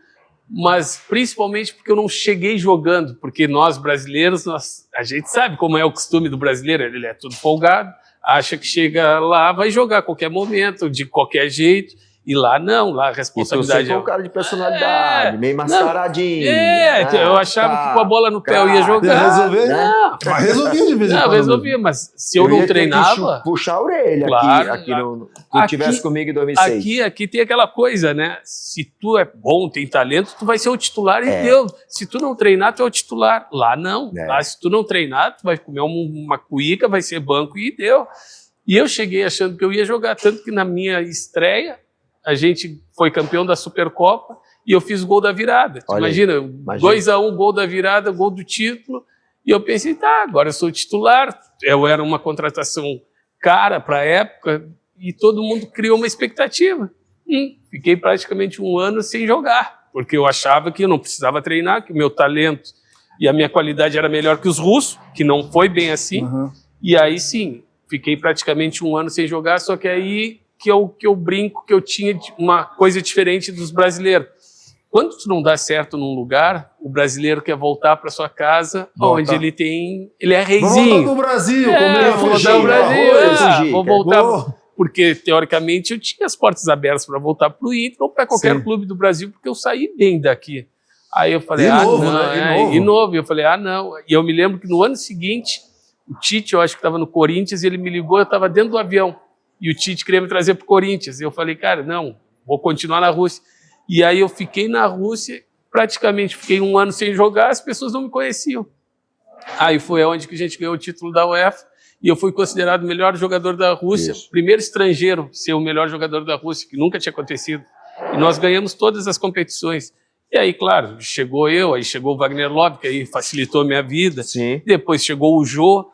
mas principalmente porque eu não cheguei jogando, porque nós brasileiros, a gente sabe como é o costume do brasileiro, ele é tudo folgado, acha que chega lá, vai jogar a qualquer momento, de qualquer jeito, e lá não, lá a responsabilidade... E tu sempre um cara de personalidade, meio mascaradinho. Eu achava que com a bola no pé eu ia jogar. Resolver? Não. Mas resolvia de vez em quando. Não, resolvia, mas se eu não treinava... Puxar a orelha claro, aqui tu tivesse comigo em 2006. Aqui tem aquela coisa, né? Se tu é bom, tem talento, tu vai ser o titular e deu. Se tu não treinar, tu é o titular. Lá não. Lá, se tu não treinar, tu vai comer uma cuíca, vai ser banco e deu. E eu cheguei achando que eu ia jogar, tanto que na minha estreia, a gente foi campeão da Supercopa e eu fiz o gol da virada. Imagina, 2-1, gol da virada, gol do título. E eu pensei, tá, agora eu sou titular. Eu era uma contratação cara para a época e todo mundo criou uma expectativa. Fiquei praticamente um ano sem jogar, porque eu achava que eu não precisava treinar, que o meu talento e a minha qualidade era melhor que os russos, que não foi bem assim. E aí sim, fiquei praticamente um ano sem jogar, só que aí... que eu brinco que eu tinha uma coisa diferente dos brasileiros. Quando tu não dá certo num lugar, o brasileiro quer voltar para sua casa, onde ele é reizinho. Vou voltar pro Brasil, vou voltar pro Brasil, vou voltar, porque teoricamente eu tinha as portas abertas para voltar pro Inter ou para qualquer clube do Brasil, porque eu saí bem daqui. Aí eu falei, novo. Eu falei, não. E eu me lembro que no ano seguinte, o Tite, eu acho que estava no Corinthians, e ele me ligou, eu estava dentro do avião. E o Tite queria me trazer para o Corinthians. E eu falei, cara, não, vou continuar na Rússia. E aí eu fiquei na Rússia, praticamente fiquei um ano sem jogar, as pessoas não me conheciam. Aí foi onde que a gente ganhou o título da UEFA, e eu fui considerado o melhor jogador da Rússia, primeiro estrangeiro a ser o melhor jogador da Rússia, que nunca tinha acontecido. E nós ganhamos todas as competições. E aí, claro, chegou eu, aí chegou o Wagner Love, que aí facilitou a minha vida. Depois chegou o Jô.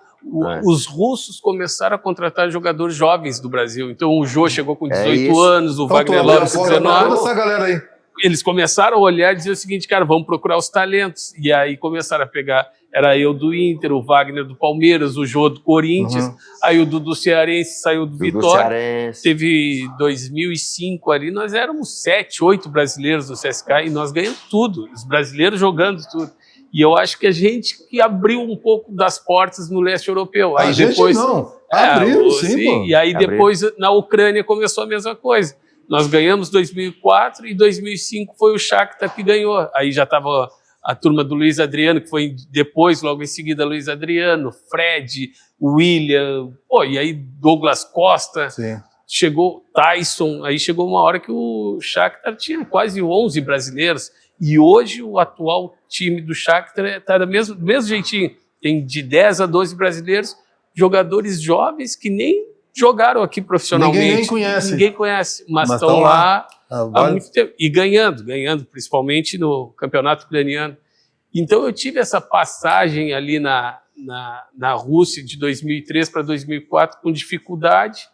Os russos começaram a contratar jogadores jovens do Brasil. Então o Jô chegou com 18 anos, o Wagner Love com 19. Toda essa galera aí. Eles começaram a olhar e dizer o seguinte, cara, vamos procurar os talentos. E aí começaram a pegar, era eu do Inter, o Wagner do Palmeiras, o Jô do Corinthians, aí o Dudu Cearense saiu do Vitória. Teve 2005 ali, nós éramos 7, 8 brasileiros do CSKA e nós ganhamos tudo, os brasileiros jogando tudo. E eu acho que a gente que abriu um pouco das portas no leste europeu. Aí depois, gente não, abriu sim, pô. E aí depois na Ucrânia começou a mesma coisa. Nós ganhamos 2004 e 2005 foi o Shakhtar que ganhou. Aí já estava a turma do Luiz Adriano, que foi depois, logo em seguida, Luiz Adriano, Fred, o William, pô, e aí Douglas Costa, Sim. chegou Tyson, aí chegou uma hora que o Shakhtar tinha quase 11 brasileiros, e hoje o atual time do Shakhtar está do mesmo jeitinho, tem de 10 a 12 brasileiros, jogadores jovens que nem jogaram aqui profissionalmente. Ninguém conhece, mas estão lá há muito tempo, e ganhando principalmente no campeonato ucraniano. Então eu tive essa passagem ali na Rússia de 2003 para 2004 com dificuldade,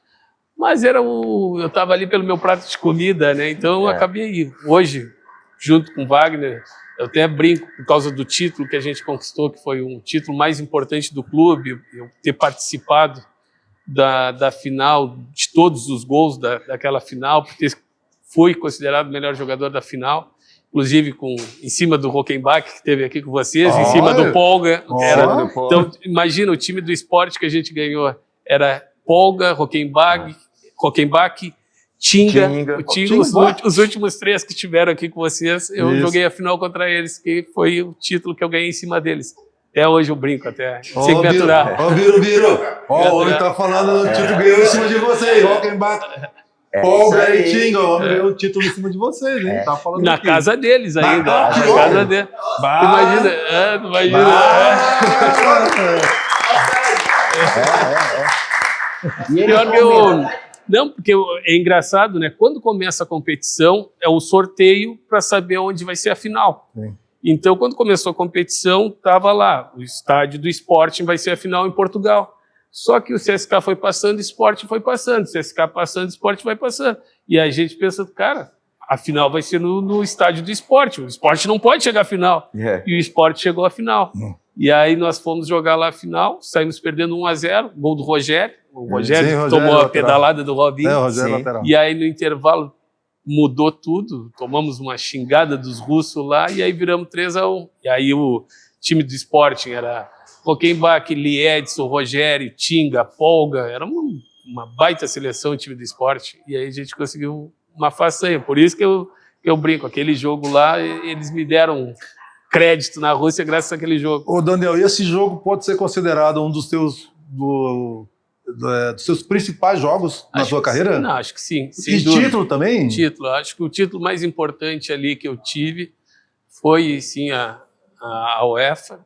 mas eu estava ali pelo meu prato de comida, né? Então eu acabei hoje, junto com o Wagner, eu até brinco por causa do título que a gente conquistou, que foi um título mais importante do clube, eu ter participado da final, de todos os gols daquela final, porque fui considerado o melhor jogador da final, inclusive em cima do Rockenbach, que esteve aqui com vocês, em cima do Polga. Então, imagina, o time do esporte que a gente ganhou era Polga, Rockenbach, Tinga. Os últimos 3 que estiveram aqui com vocês, eu joguei a final contra eles, que foi o título que eu ganhei em cima deles. Até hoje eu brinco, sem me aturar. Ó, Biro. Ó, o homem tá falando do título ganhou em cima de vocês, Rockenbach. Polga e Tinga, o homem ganhou o título em cima de vocês, hein? Tá falando na casa deles ainda. Na casa deles. Imagina. Pior que não, porque é engraçado, né? Quando começa a competição, é o sorteio para saber onde vai ser a final. Sim. Então, quando começou a competição, estava lá, o estádio do Sporting vai ser a final em Portugal. Só que o CSKA foi passando, o Sporting foi passando, o CSKA passando, o Sporting vai passando. E a gente pensa, cara, a final vai ser no estádio do Sporting. O Sporting não pode chegar à final. E o Sporting chegou à final. E aí nós fomos jogar lá a final, saímos perdendo 1-0, gol do Rogério. O Rogério tomou a pedalada do Robinho. O Rogério lateral. E aí no intervalo mudou tudo, tomamos uma xingada dos russos lá e aí viramos 3-1. E aí o time do Sporting era Rockenbach, Lee Edson, Rogério, Tinga, Polga, era uma baita seleção o time do Sporting. E aí a gente conseguiu uma façanha. Por isso que eu brinco, aquele jogo lá, eles me deram crédito na Rússia graças àquele jogo. Ô Daniel, e esse jogo pode ser considerado um dos seus principais jogos na sua carreira? Sim, não, acho que sim. E título também? Título. Acho que o título mais importante ali que eu tive foi, sim, a UEFA.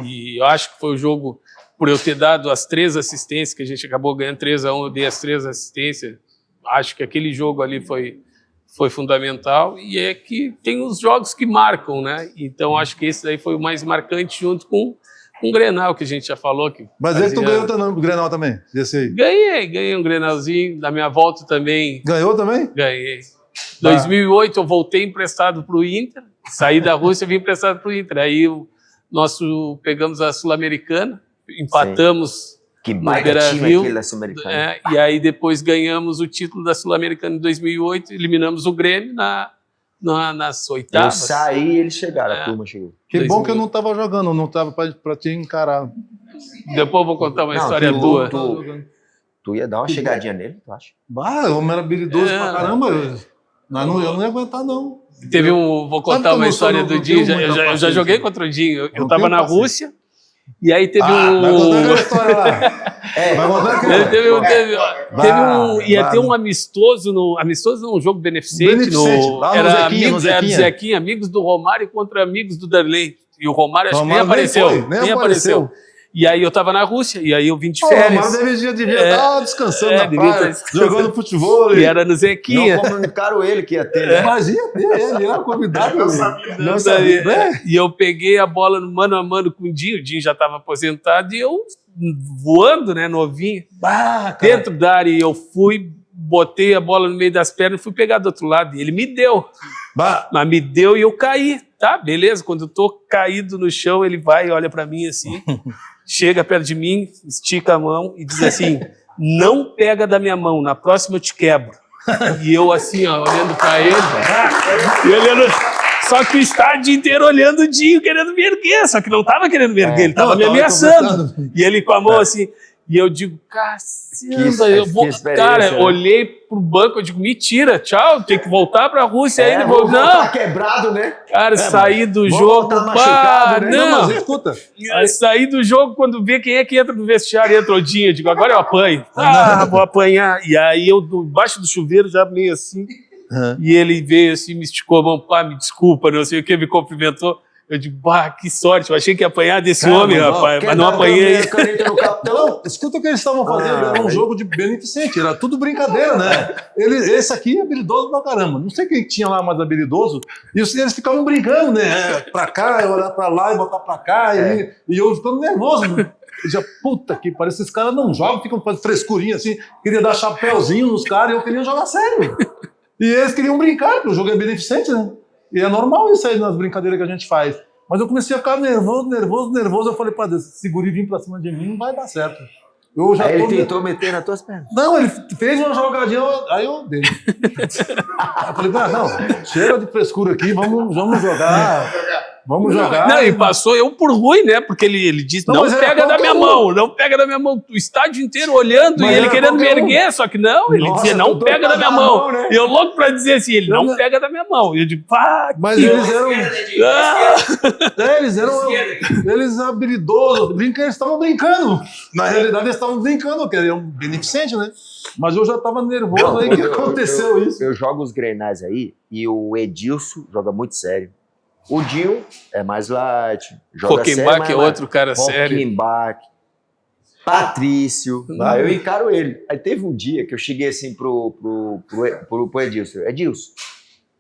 E eu acho que foi o jogo, por eu ter dado as 3 assistências, que a gente acabou ganhando 3-1, eu dei as 3 assistências. Acho que aquele jogo ali foi fundamental. E é que tem os jogos que marcam, né? Então acho que esse daí foi o mais marcante, junto com o Grenal, que a gente já falou. Mas esse tu ganhou o Grenal também? Esse aí? Ganhei um Grenalzinho. Da minha volta também. Ganhou também? Ganhei. 2008 eu voltei emprestado para o Inter. Saí da Rússia e vim emprestado para o Inter. Aí pegamos a Sul-Americana, empatamos. Que baita time aquele da Sul-Americana. E aí depois ganhamos o título da Sul-Americana em 2008, eliminamos o Grêmio nas oitavas. Eu saí e eles chegaram, a turma chegou. Que bom que eu não estava jogando, não estava para te encarar. Depois eu vou contar uma história tua. Tu ia dar uma chegadinha nele, tu acha? O homem era habilidoso pra caramba. Eu não ia aguentar, não. Vou contar uma história do Dinho. Eu já joguei contra o Dinho. Eu estava na Rússia. E aí teve Vai contar aquela história lá. Ia ter um amistoso, um jogo beneficente. Era Zequinha, amigos do Romário contra amigos do Darley. E o Romário acho que nem apareceu. E aí eu tava na Rússia, e aí eu vim de férias. O Romário devia estar descansando na praia, jogando futebol. E era no Zequinha. Não comunicaram ele que ia ter, né? Mas ia ter, ele era convidado. Não sabia. E eu peguei a bola no mano a mano com o Dinho já estava aposentado, e eu voando, né, novinho, dentro da área, eu fui, botei a bola no meio das pernas e fui pegar do outro lado, e ele me deu. Mas me deu e eu caí. Tá, beleza, quando eu tô caído no chão, ele vai e olha pra mim assim, chega perto de mim, estica a mão e diz assim, não pega da minha mão, na próxima eu te quebro. E eu assim, ó, olhando pra ele, e olhando, só que o estádio inteiro olhando o Dinho, querendo me erguer, só que não tava querendo me erguer, ele tava me ameaçando. E ele com a mão assim, E eu digo, caceta, eu vou... Cara, né? olhei pro banco, eu digo, mentira, tchau, tem que voltar pra Rússia ainda. Vou Não, voltar quebrado, né? cara, saí do vou jogo, voltar machucado, né? não. Mas escuta, Saí do jogo, quando vê quem é que entra no vestiário, entra o Dinho, eu digo, agora eu apanho. Vou apanhar. E aí eu, debaixo do chuveiro, já meio assim, e ele veio assim, me esticou a mão, pá, me desculpa, não sei o que, me cumprimentou. Eu digo, bah, que sorte, eu achei que ia apanhar desse homem, rapaz, mas não apanhei. Caneta no capitão? não, escuta o que eles estavam fazendo, era um jogo de beneficente, era tudo brincadeira, né? Esse aqui é habilidoso pra caramba, não sei quem tinha lá mais habilidoso, e eles ficavam brincando, né? Pra cá, eu olhar pra lá e botar pra cá, e eu ficando nervoso, né? Eu dizia, puta que parece, esses caras não jogam, ficam fazendo frescurinha assim, queria dar chapéuzinho nos caras, e eu queria jogar sério. E eles queriam brincar, porque o jogo é beneficente, né? E é normal isso aí nas brincadeiras que a gente faz. Mas eu comecei a ficar nervoso. Eu falei, pá, esse seguri vir pra cima de mim não vai dar certo. Aí ele tentou meter nas tuas pernas. Não, ele fez uma jogadinha, aí eu dei. Eu falei, não, chega de frescura aqui, vamos jogar. Vamos jogar. Não, e passou eu por ruim, né? Porque ele disse, não pega da minha mão, não pega da minha mão. O estádio inteiro olhando e ele querendo me erguer, só que não, ele dizia, não pega da minha mão. E eu logo pra dizer assim, ele não pega da minha mão. E eu digo, pá, mas eles eram... eles habilidosos, eles estavam brincando. Na realidade, eles estavam brincando, que era um beneficente, né? Mas eu já estava nervoso aí que aconteceu isso. Eu jogo os Grenais aí e o Edilson joga muito sério. O Dinho é mais light, joga sério. Rockenbach é outro cara sério. Rockenbach, Patrício, eu encaro ele. Aí teve um dia que eu cheguei assim pro Edilson. Edilson,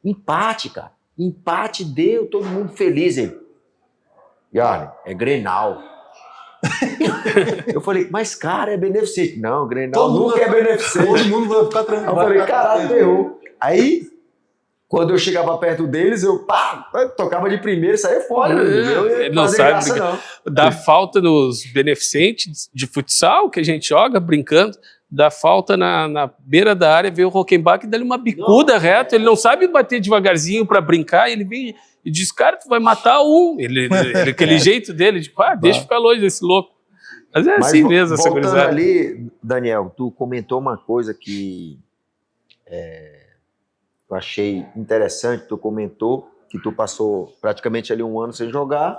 empate, cara. Empate deu, todo mundo feliz. Ele, e olha, é Grenal. Eu falei, mas cara, é beneficente. Não, Grenal nunca é beneficente. Todo mundo vai ficar tranquilo. Eu falei, caralho, ferrou. Aí, quando eu chegava perto deles, eu tocava de primeiro e saía fora. Ele não sabe dá falta nos beneficentes de futsal que a gente joga brincando, dá falta na beira da área, vê o Rockenbach e dá-lhe uma bicuda reto, ele não sabe bater devagarzinho para brincar, ele vem e diz, cara, tu vai matar um. Ele aquele jeito dele, tipo, deixa eu ficar longe desse louco. Mas é assim mesmo, essa voltando gurizada. ali, Daniel, tu comentou uma coisa que eu achei interessante, tu comentou que tu passou praticamente ali 1 ano sem jogar,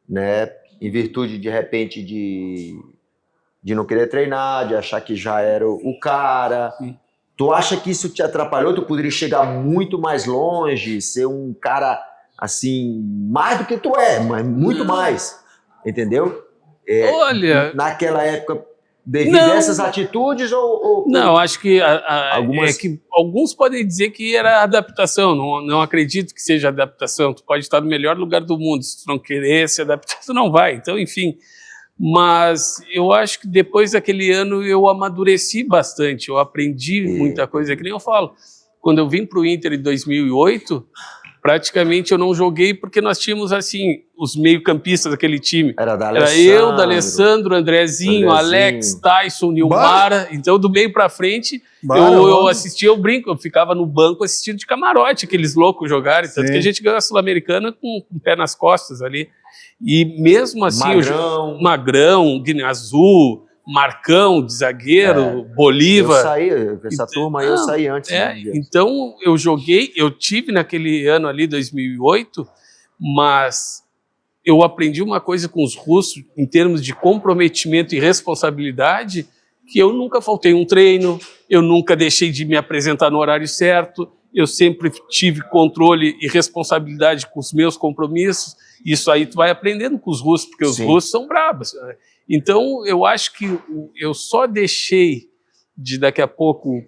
né? Em virtude, de repente, de não querer treinar, de achar que já era o cara. Sim. Tu acha que isso te atrapalhou? Tu poderia chegar muito mais longe, ser um cara, assim, mais do que tu é, mas muito mais, entendeu? Olha... Naquela época... Devido a essas atitudes ou não, acho que, algumas... que alguns podem dizer que era adaptação, não acredito que seja adaptação, tu pode estar no melhor lugar do mundo, se tu não querer se adaptar, tu não vai, então enfim, mas eu acho que depois daquele ano eu amadureci bastante, eu aprendi muita coisa, que nem eu falo, quando eu vim para o Inter em 2008, praticamente eu não joguei porque nós tínhamos, assim, os meio-campistas daquele time. Era eu, D'Alessandro, Andrezinho, Alex, Tyson, Nilmara. Então, do meio pra frente, eu assistia, eu brinco, eu ficava no banco assistindo de camarote, aqueles loucos jogarem. Tanto que a gente ganhou a Sul-Americana com o pé nas costas ali. E mesmo assim, Magrão, Guiné Azul, Marcão de zagueiro, Bolívar. Eu saí, essa turma aí eu saí antes. Então eu joguei, eu tive naquele ano ali, 2008, mas eu aprendi uma coisa com os russos em termos de comprometimento e responsabilidade, que eu nunca faltei um treino, eu nunca deixei de me apresentar no horário certo, eu sempre tive controle e responsabilidade com os meus compromissos. Isso aí tu vai aprendendo com os russos, porque os russos são bravos. Então, eu acho que eu só deixei de, daqui a pouco,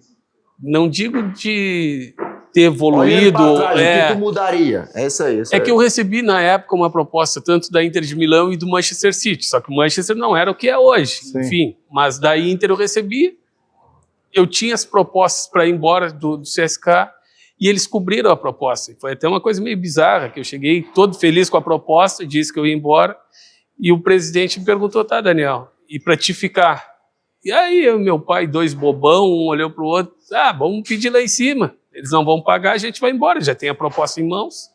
não digo de ter evoluído... Olhando pra trás, o que tu mudaria? É isso aí. Que eu recebi, na época, uma proposta tanto da Inter de Milão e do Manchester City, só que o Manchester não era o que é hoje, enfim. Mas da Inter eu recebi, eu tinha as propostas para ir embora do CSKA, e eles cobriram a proposta. Foi até uma coisa meio bizarra, que eu cheguei todo feliz com a proposta, disse que eu ia embora, e o presidente me perguntou, tá, Daniel, e para te ficar? E aí, meu pai, 2 bobão, um olhou para o outro, vamos pedir lá em cima, eles não vão pagar, a gente vai embora, já tem a proposta em mãos.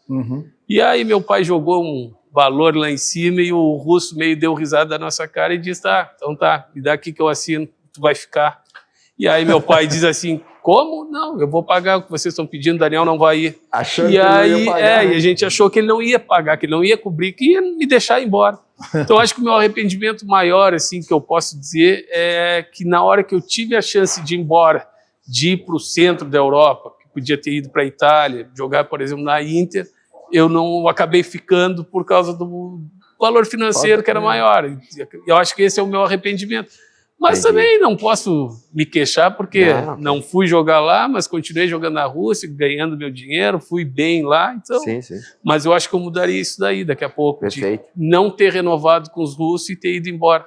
E aí meu pai jogou valor lá em cima e o russo meio deu risada da nossa cara e disse, tá, então tá, me dá aqui que eu assino, tu vai ficar. E aí meu pai diz assim, como? Não, eu vou pagar o que vocês estão pedindo, Daniel não vai ir. Achando E que aí, ele ia pagar, né? e a gente achou que ele não ia pagar, que ele não ia cobrir, que ia me deixar ir embora. Então acho que o meu arrependimento maior, assim, que eu posso dizer, é que na hora que eu tive a chance de ir embora, de ir para o centro da Europa, que podia ter ido para a Itália, jogar, por exemplo, na Inter, eu não acabei ficando por causa do valor financeiro que era maior. Eu acho que esse é o meu arrependimento. Mas Entendi. também não posso me queixar, porque não fui jogar lá, mas continuei jogando na Rússia, ganhando meu dinheiro, fui bem lá. Então, Sim. mas eu acho que eu mudaria isso daí daqui a pouco, Perfeito. de não ter renovado com os russos e ter ido embora.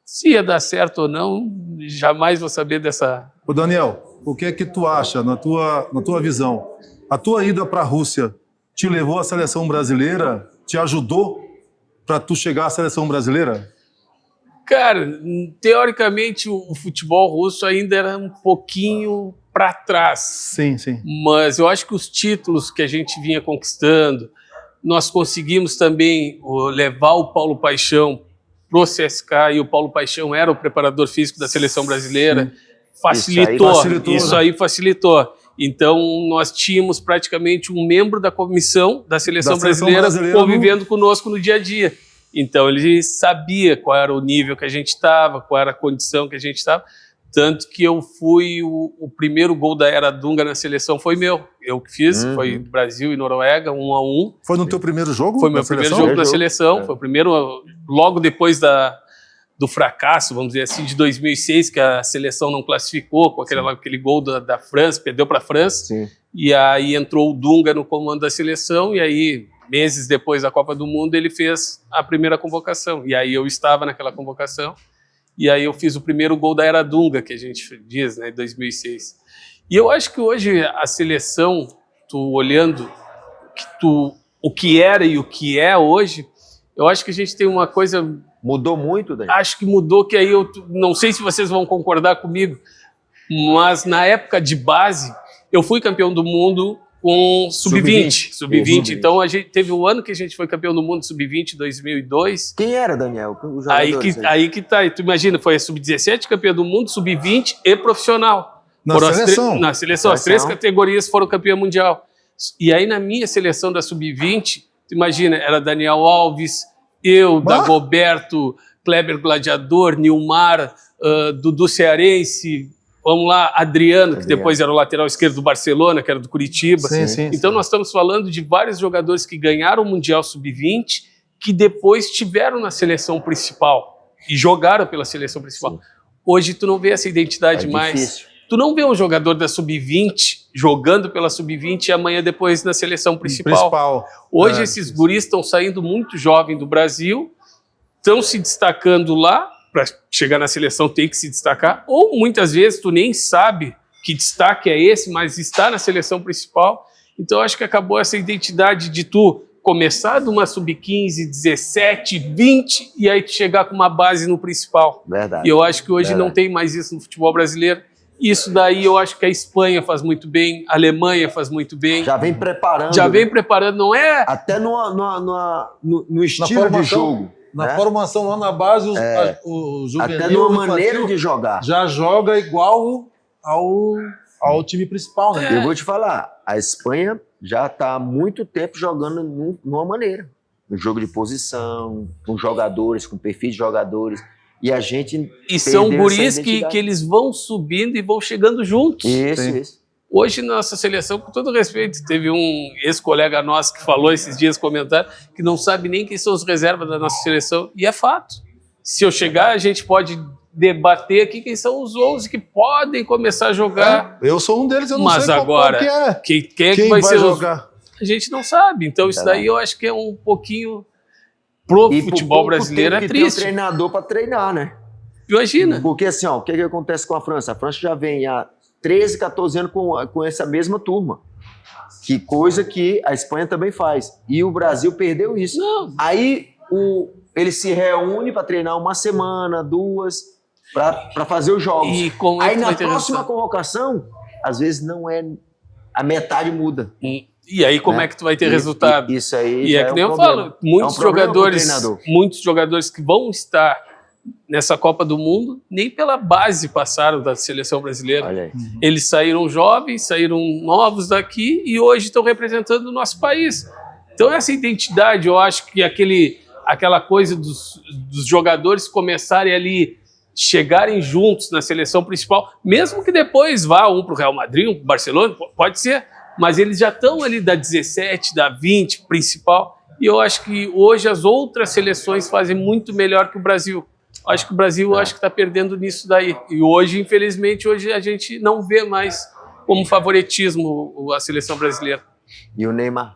Se ia dar certo ou não, jamais vou saber dessa... Ô Daniel, o que é que tu acha, na tua visão? A tua ida para a Rússia te levou à seleção brasileira? Te ajudou para tu chegar à seleção brasileira? Cara, teoricamente o futebol russo ainda era um pouquinho para trás. Sim. Mas eu acho que os títulos que a gente vinha conquistando, nós conseguimos também levar o Paulo Paixão pro CSK, e o Paulo Paixão era o preparador físico da seleção brasileira. Isso aí facilitou. Então, nós tínhamos praticamente um membro da comissão da seleção brasileira convivendo conosco no dia a dia. Então, ele sabia qual era o nível que a gente estava, qual era a condição que a gente estava. Tanto que eu fui o primeiro gol da Era Dunga na seleção foi meu. Eu que fiz, foi Brasil e Noruega, 1-1. Foi no teu primeiro jogo? Foi meu primeiro jogo na seleção. Foi o primeiro, logo depois do fracasso, vamos dizer assim, de 2006, que a seleção não classificou com aquele gol da França, perdeu para a França. Sim. E aí entrou o Dunga no comando da seleção, e aí, meses depois da Copa do Mundo, ele fez a primeira convocação. E aí eu estava naquela convocação, e aí eu fiz o primeiro gol da Era Dunga, que a gente diz, né, em 2006. E eu acho que hoje a seleção, tu olhando o que era e o que é hoje, eu acho que a gente tem uma coisa... Mudou muito, Daniel? Acho que mudou, que aí eu não sei se vocês vão concordar comigo, mas na época de base, eu fui campeão do mundo com sub-20. Sub-20. Então, a gente teve um ano que a gente foi campeão do mundo sub-20, 2002. Quem era, Daniel? Aí que tá. E tu imagina, foi a sub-17 campeão do mundo, sub-20 e profissional. Na seleção, as três categorias foram campeão mundial. E aí, na minha seleção da sub-20, tu imagina, era Daniel Alves, eu, Dagoberto, Kleber Gladiador, Nilmar, Dudu Cearense, vamos lá, Adriano, que depois era o lateral esquerdo do Barcelona, que era do Curitiba. Então nós estamos falando de vários jogadores que ganharam o Mundial Sub-20, que depois tiveram na seleção principal e jogaram pela seleção principal. Sim. Hoje tu não vê essa identidade mais. Difícil. Tu não vê um jogador da Sub-20 jogando pela Sub-20 e amanhã depois na seleção principal. Hoje esses guris estão saindo muito jovem do Brasil, estão se destacando lá, para chegar na seleção tem que se destacar, ou muitas vezes tu nem sabe que destaque é esse, mas está na seleção principal. Então acho que acabou essa identidade de tu começar de uma Sub-15, 17, 20 e aí tu chegar com uma base no principal. Verdade. E eu acho que hoje não tem mais isso no futebol brasileiro. Isso daí eu acho que a Espanha faz muito bem, a Alemanha faz muito bem. Já vem preparando. Não é... Até no estilo de jogo. Na formação, lá na base, o juvenil... Até numa maneira de jogar. Já joga igual ao time principal, né? Eu vou te falar, a Espanha já está há muito tempo jogando numa maneira. No jogo de posição, com jogadores, com perfis de jogadores... E a gente... E são guris que eles vão subindo e vão chegando juntos. Isso. Hoje, nossa seleção, com todo respeito, teve um ex-colega nosso que falou esses dias, comentário, que não sabe nem quem são os reservas da nossa seleção. E é fato. Se eu chegar, a gente pode debater aqui quem são os 11 que podem começar a jogar. Eu sou um deles, eu não mas sei agora, qual que é. Quem é que vai ser jogar? A gente não sabe. Então, isso daí eu acho que é um pouquinho... Pro futebol brasileiro é triste. Tem um treinador para treinar, né? Imagina. Porque assim, o que acontece com a França? A França já vem há 13, 14 anos com essa mesma turma. Que coisa que a Espanha também faz. E o Brasil perdeu isso. Não. Aí ele se reúne para treinar uma semana, 2, para fazer os jogos. Aí na próxima convocação, às vezes não é... A metade muda. E aí como é que tu vai ter resultado? Isso aí E já é que nem eu problema. falo, muitos problema pro muitos jogadores que vão estar nessa Copa do Mundo, nem pela base passaram da seleção brasileira. Olha aí. Eles saíram jovens, saíram novos daqui e hoje estão representando o nosso país. Então essa identidade, eu acho que aquela coisa dos jogadores começarem ali, chegarem juntos na seleção principal, mesmo que depois vá um para o Real Madrid, um para o Barcelona, pode ser, mas eles já estão ali da 17, da 20 principal, e eu acho que hoje as outras seleções fazem muito melhor que o Brasil. Acho que o Brasil está perdendo nisso daí. E hoje, infelizmente, a gente não vê mais como favoritismo a seleção brasileira. E o Neymar?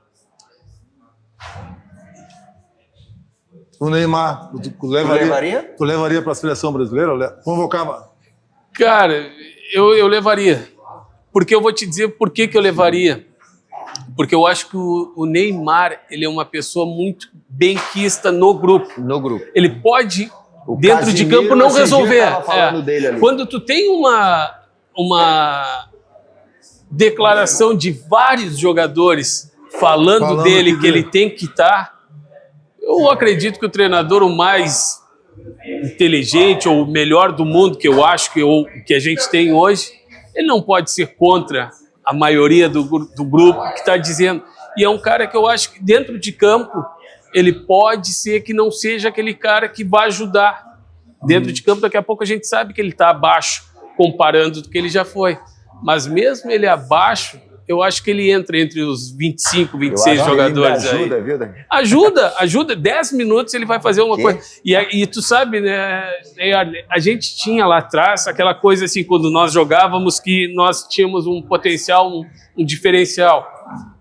O Neymar, tu levaria para a seleção brasileira? Convocava? Cara, eu levaria. Porque eu vou te dizer por que eu levaria. Porque eu acho que o Neymar, ele é uma pessoa muito benquista no grupo. No grupo. Ele pode, O dentro de Casimiro, campo, não esse dia resolver. tava falando dele ali. Quando tu tem uma declaração de vários jogadores falando dele que ele tem que estar, eu acredito que o treinador, o mais inteligente ou o melhor do mundo, que eu acho que a gente tem hoje, ele não pode ser contra a maioria do grupo que está dizendo. E é um cara que eu acho que dentro de campo ele pode ser que não seja aquele cara que vai ajudar. Dentro de campo, daqui a pouco a gente sabe que ele está abaixo, comparando do que ele já foi. Mas mesmo ele abaixo, eu acho que ele entra entre os 25, 26 jogadores aí. Ajuda, viu, Daniel? Ajuda. 10 minutos ele vai fazer uma coisa. E tu sabe, né, a gente tinha lá atrás aquela coisa assim, quando nós jogávamos, que nós tínhamos um potencial, um diferencial.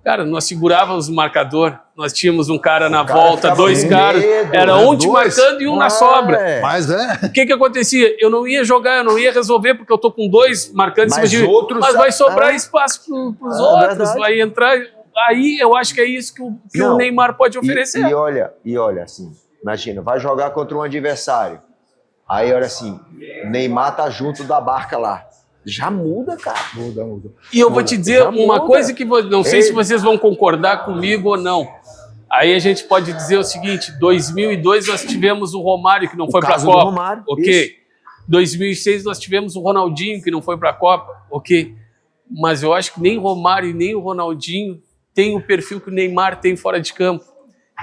Cara, nós segurávamos o marcador, nós tínhamos um cara na volta, dois caras, era um te marcando e um na sobra. Mas O que acontecia? Eu não ia jogar, eu não ia resolver, porque eu tô com dois marcando em cima de mim. Mas vai sobrar espaço pros outros, verdade. vai entrar. Aí eu acho que é isso que o Neymar pode oferecer. E olha, assim, imagina, vai jogar contra um adversário. Aí, olha assim, o Neymar tá junto da barca lá. Já muda, cara. Muda. E eu vou te dizer uma coisa que não sei se vocês vão concordar comigo ou não. Aí a gente pode dizer o seguinte: 2002 nós tivemos o Romário, que não foi para a Copa. Romário, ok. isso. 2006 nós tivemos o Ronaldinho, que não foi para a Copa. Ok. Mas eu acho que nem o Romário e nem o Ronaldinho tem o perfil que o Neymar tem fora de campo.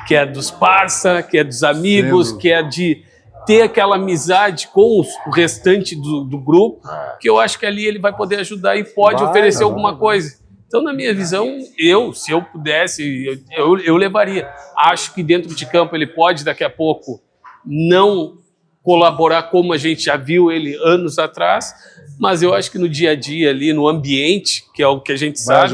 Que é dos parça, que é dos amigos, que é de ter aquela amizade com o restante do grupo, que eu acho que ali ele vai poder ajudar e pode oferecer alguma coisa. Então, na minha visão, se eu pudesse, eu levaria. Acho que dentro de campo ele pode, daqui a pouco, não colaborar como a gente já viu ele anos atrás, mas eu acho que no dia a dia ali, no ambiente, que é o que a gente sabe... Vai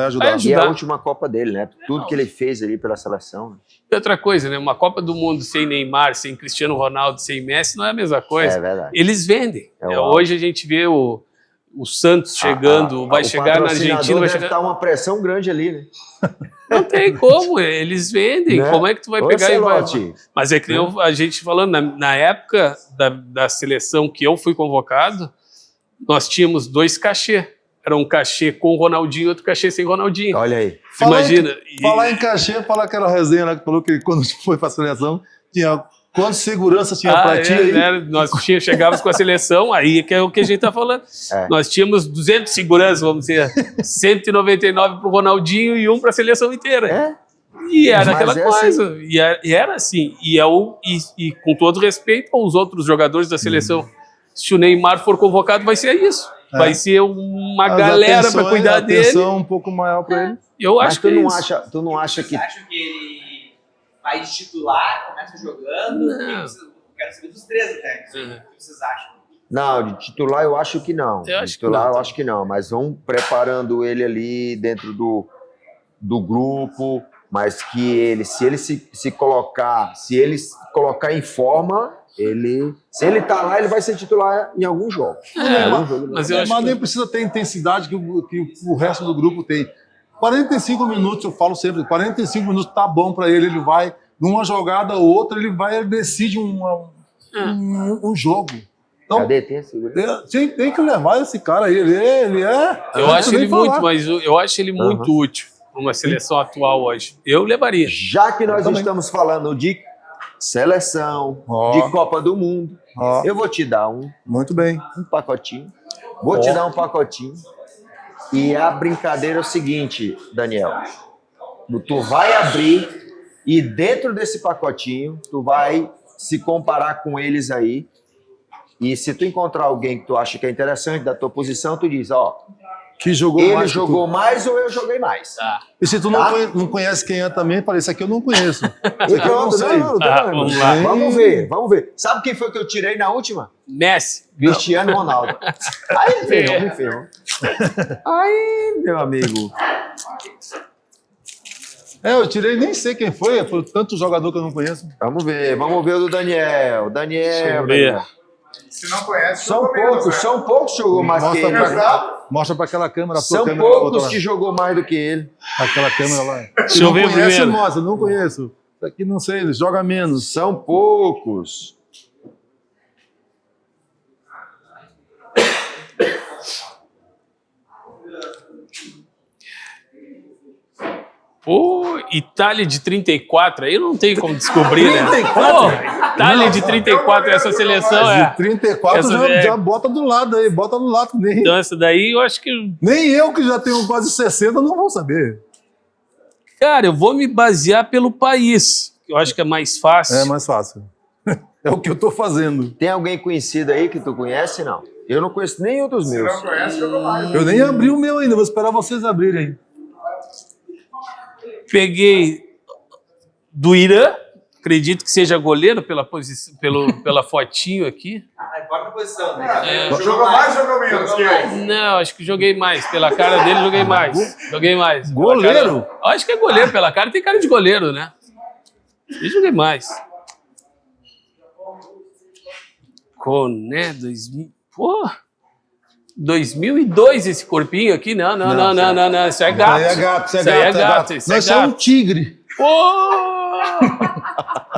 ajudar. E é a última Copa dele, né? Tudo que ele fez ali pela seleção. E outra coisa, né? Uma Copa do Mundo sem Neymar, sem Cristiano Ronaldo, sem Messi, não é a mesma coisa. É verdade. Eles vendem. Hoje a gente vê o Santos chegando, vai chegar na Argentina... Vai chegar... Deve estar uma pressão grande ali, né? Não tem como, eles vendem. Né? Como é que tu vai pegar e vai... Mas é que nem a gente falando, na época da seleção que eu fui convocado, nós tínhamos 2 cachê. Era um cachê com o Ronaldinho e outro cachê sem Ronaldinho. Olha aí. Imagina. Falar em cachê, falar aquela resenha lá que falou que quando foi para a seleção, tinha quantos segurança tinha para ti? Nós chegávamos com a seleção, aí que é o que a gente está falando. Nós tínhamos 200 seguranças, vamos dizer, 199 para o Ronaldinho e 1 para a seleção inteira. E era aquela coisa. E era assim. E com todo respeito aos outros jogadores da seleção, se o Neymar for convocado, vai ser isso. Vai ser uma galera para cuidar dele. Atenção um pouco maior para ele. Eu acho que tu não acha que... Você acha que ele vai de titular, começa jogando? Não. Eu quero saber dos 3 até. O que vocês acham? Não, de titular eu acho que não. Eu acho que não. Mas vão preparando ele ali dentro do grupo, mas que ele, se ele se colocar em forma... se ele tá lá, ele vai ser titular em algum jogo. Mas eu acho que nem precisa ter intensidade que o resto do grupo tem. 45 minutos, eu falo sempre, 45 minutos tá bom para ele vai, numa jogada ou outra, ele decide um jogo. Então, Cadê? Tem que levar esse cara aí, ele é... Eu acho ele muito, mas eu acho ele muito útil. uma seleção atual hoje. Eu levaria. Já que nós também. estamos falando de seleção, Ó. de Copa do Mundo, Ó. eu vou te dar Muito bem. um pacotinho. Vou te dar um pacotinho. E a brincadeira é o seguinte, Daniel. Tu vai abrir e dentro desse pacotinho, tu vai se comparar com eles aí. E se tu encontrar alguém que tu acha que é interessante da tua posição, tu diz, ó, Que jogou ele mais que tu. jogou mais ou eu joguei mais. Tá. E se tu Tá? não conhece quem é também, fala, isso aqui eu não conheço. Isso E aqui eu não pronto, sei. Vamos lá. Vamos ver, vamos ver. Sabe quem foi que eu tirei na última? Messi. Cristiano Ronaldo. Aí me ferrou. Aí, meu amigo. Eu tirei, nem sei quem foi tanto jogador que eu não conheço. Vamos ver o do Daniel. Deixa Daniel. eu ver. Daniel. Se não conhece, São jogou menos, poucos, né? são poucos que jogou mais que ele. Mostra pra aquela câmera, a tua São câmera, poucos outra lá. que jogou mais do que ele. Aquela câmera lá. Deixa eu ver não conhece, primeiro. mostra, não conheço. Isso aqui não sei, ele joga menos. São poucos. Pô, Itália de 34, aí não tem como descobrir, 34? né? Pô, Itália de 34, essa seleção De é. 34 Essa é- já bota do lado aí, bota do lado. Então, essa daí eu acho que. Nem eu, que já tenho quase 60, não vou saber. Cara, eu vou me basear pelo país. Eu acho que é mais fácil. É mais fácil. É o que eu tô fazendo. Tem alguém conhecido aí que tu conhece, não? Eu não conheço nenhum dos Se meus. não conhece, jogou mais. Eu nem abri o meu ainda, vou esperar vocês abrirem. Peguei do Irã, acredito que seja goleiro pela fotinho aqui. Ah, importa a posição, né? Jogou mais ou jogou menos que ele? Não, acho que joguei mais. Pela cara dele, joguei mais. Joguei mais. Pela Goleiro? cara- Acho que é goleiro. Pela cara, tem cara de goleiro, né? E joguei mais. Coné, 2000... Pô... 2002 esse corpinho aqui? Não. Isso é gato. Isso aí é gato, Isso aí é gato. Isso Não, é isso é um gato. tigre. Pô!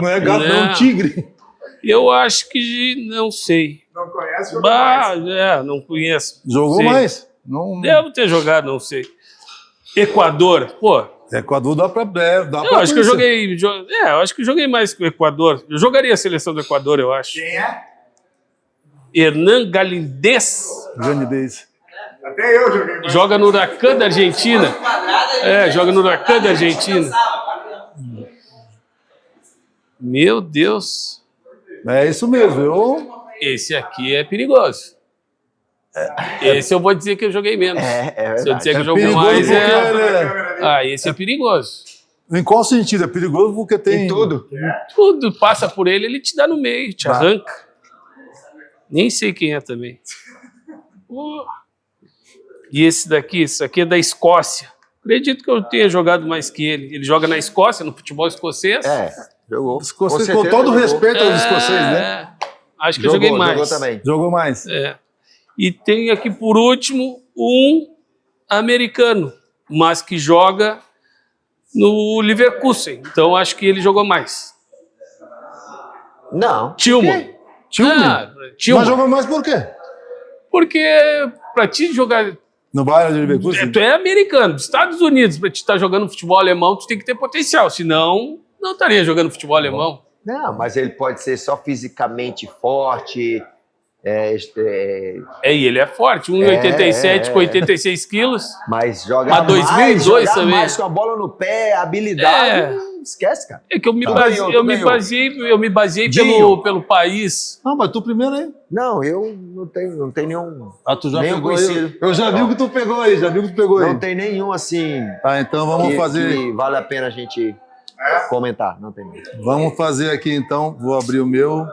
Não é gato, não é um Não. tigre. Eu acho que... Não sei. Não conhece, jogou Bah, mais. não conheço. Jogou Sei. mais? Não. Devo ter jogado, não sei. Equador. Pô, Equador dá pra. Dá eu pra acho que eu conhecer. joguei. Eu acho que eu joguei mais que o Equador. Eu jogaria a seleção do Equador, eu acho. Quem é? Hernan Galíndez. Grandidez. Até eu joguei mais. Joga no Huracan da Argentina. Joga no Huracan da Argentina. Meu Deus. É isso mesmo. Esse aqui é perigoso. Esse eu vou dizer que eu joguei menos. É Se eu verdade. disser que eu É joguei perigoso mais, porque é. Esse é perigoso. Em qual sentido? É perigoso porque tem. Em tudo. Tudo passa por ele, ele te dá no meio, te Bah. arranca. Nem sei quem é também. Pô. E esse daqui, isso aqui é da Escócia. Acredito que eu tenha jogado mais que ele. Ele joga na Escócia, no futebol escocês. Jogou. Escocês, Com com todo certeza respeito aos escoceses, né? É. Acho que eu joguei mais. Jogou também. Jogou mais. É. E tem aqui, por último, um americano, mas que joga no Leverkusen. Então, acho que ele jogou mais. Não. Tillman. Tillman? Tillman. Mas jogou mais por quê? Porque pra ti jogar... No Bayern de Leverkusen? Tu é americano, dos Estados Unidos, pra te estar jogando futebol alemão, tu tem que ter potencial, senão não estaria jogando futebol alemão. Não, mas ele pode ser só fisicamente forte. E ele é forte, 1,87 com 86 quilos. Mas jogar Mas 2002 mais, jogar também. mais com a bola no pé, habilidade, esquece, cara. É que eu me, Tu base- ganhou, eu tu me ganhou. baseei, eu me baseei Dinho. pelo país. Não, mas tu primeiro aí. Não, eu não tenho nenhum. Ah, tu já Nem pegou conhecido. aí. Eu já vi o que tu pegou aí, já vi o que tu pegou aí. Não tem nenhum assim Tá, então vamos que, fazer. que vale a pena a gente comentar. Não tem nenhum. Vamos fazer aqui então. Vou abrir o meu.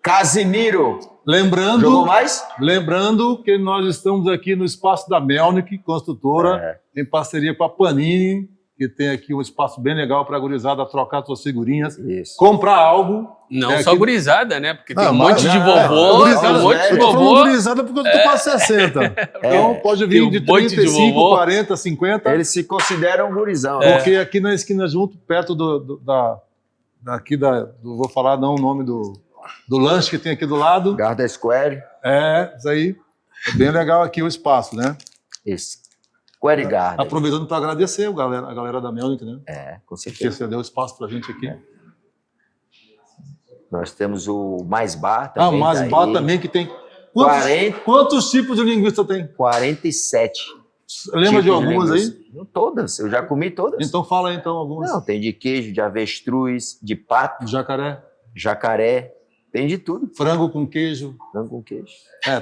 Casimiro. Lembrando, Jogou mais? lembrando que nós estamos aqui no espaço da Melnick Construtora, em parceria com a Panini, que tem aqui um espaço bem legal para a gurizada trocar suas figurinhas, Isso. comprar algo. Não É só que- gurizada, né? Porque tem Ah, um mas- monte de é, vovô, gurizada, tem um monte de velho. Eu tô falando vovô. gurizada porque eu tô quase 60. Então pode vir Tem um de monte de 35, vovô. 40, 50. Eles se consideram um gurizão. Porque aqui na esquina junto, perto vou falar não o nome do lanche que tem aqui do lado. Garda Square. É, isso aí. É bem legal aqui o espaço, né? Isso. Quarry Garden. Aproveitando para agradecer a galera da Melnick, né? Com Que certeza. cedeu espaço para a gente aqui. Nós temos o Mais Bar Ah, também. o Mais tá Bar aí. também, que tem... 40. Quantos tipos de linguiça tem? 47. Lembra de tipos algumas aí? linguiça. Não, todas, eu já comi todas. Então fala aí, então, algumas. Não, tem de queijo, de avestruz, de pato, Jacaré, jacaré, tem de tudo. frango com queijo. Frango com queijo.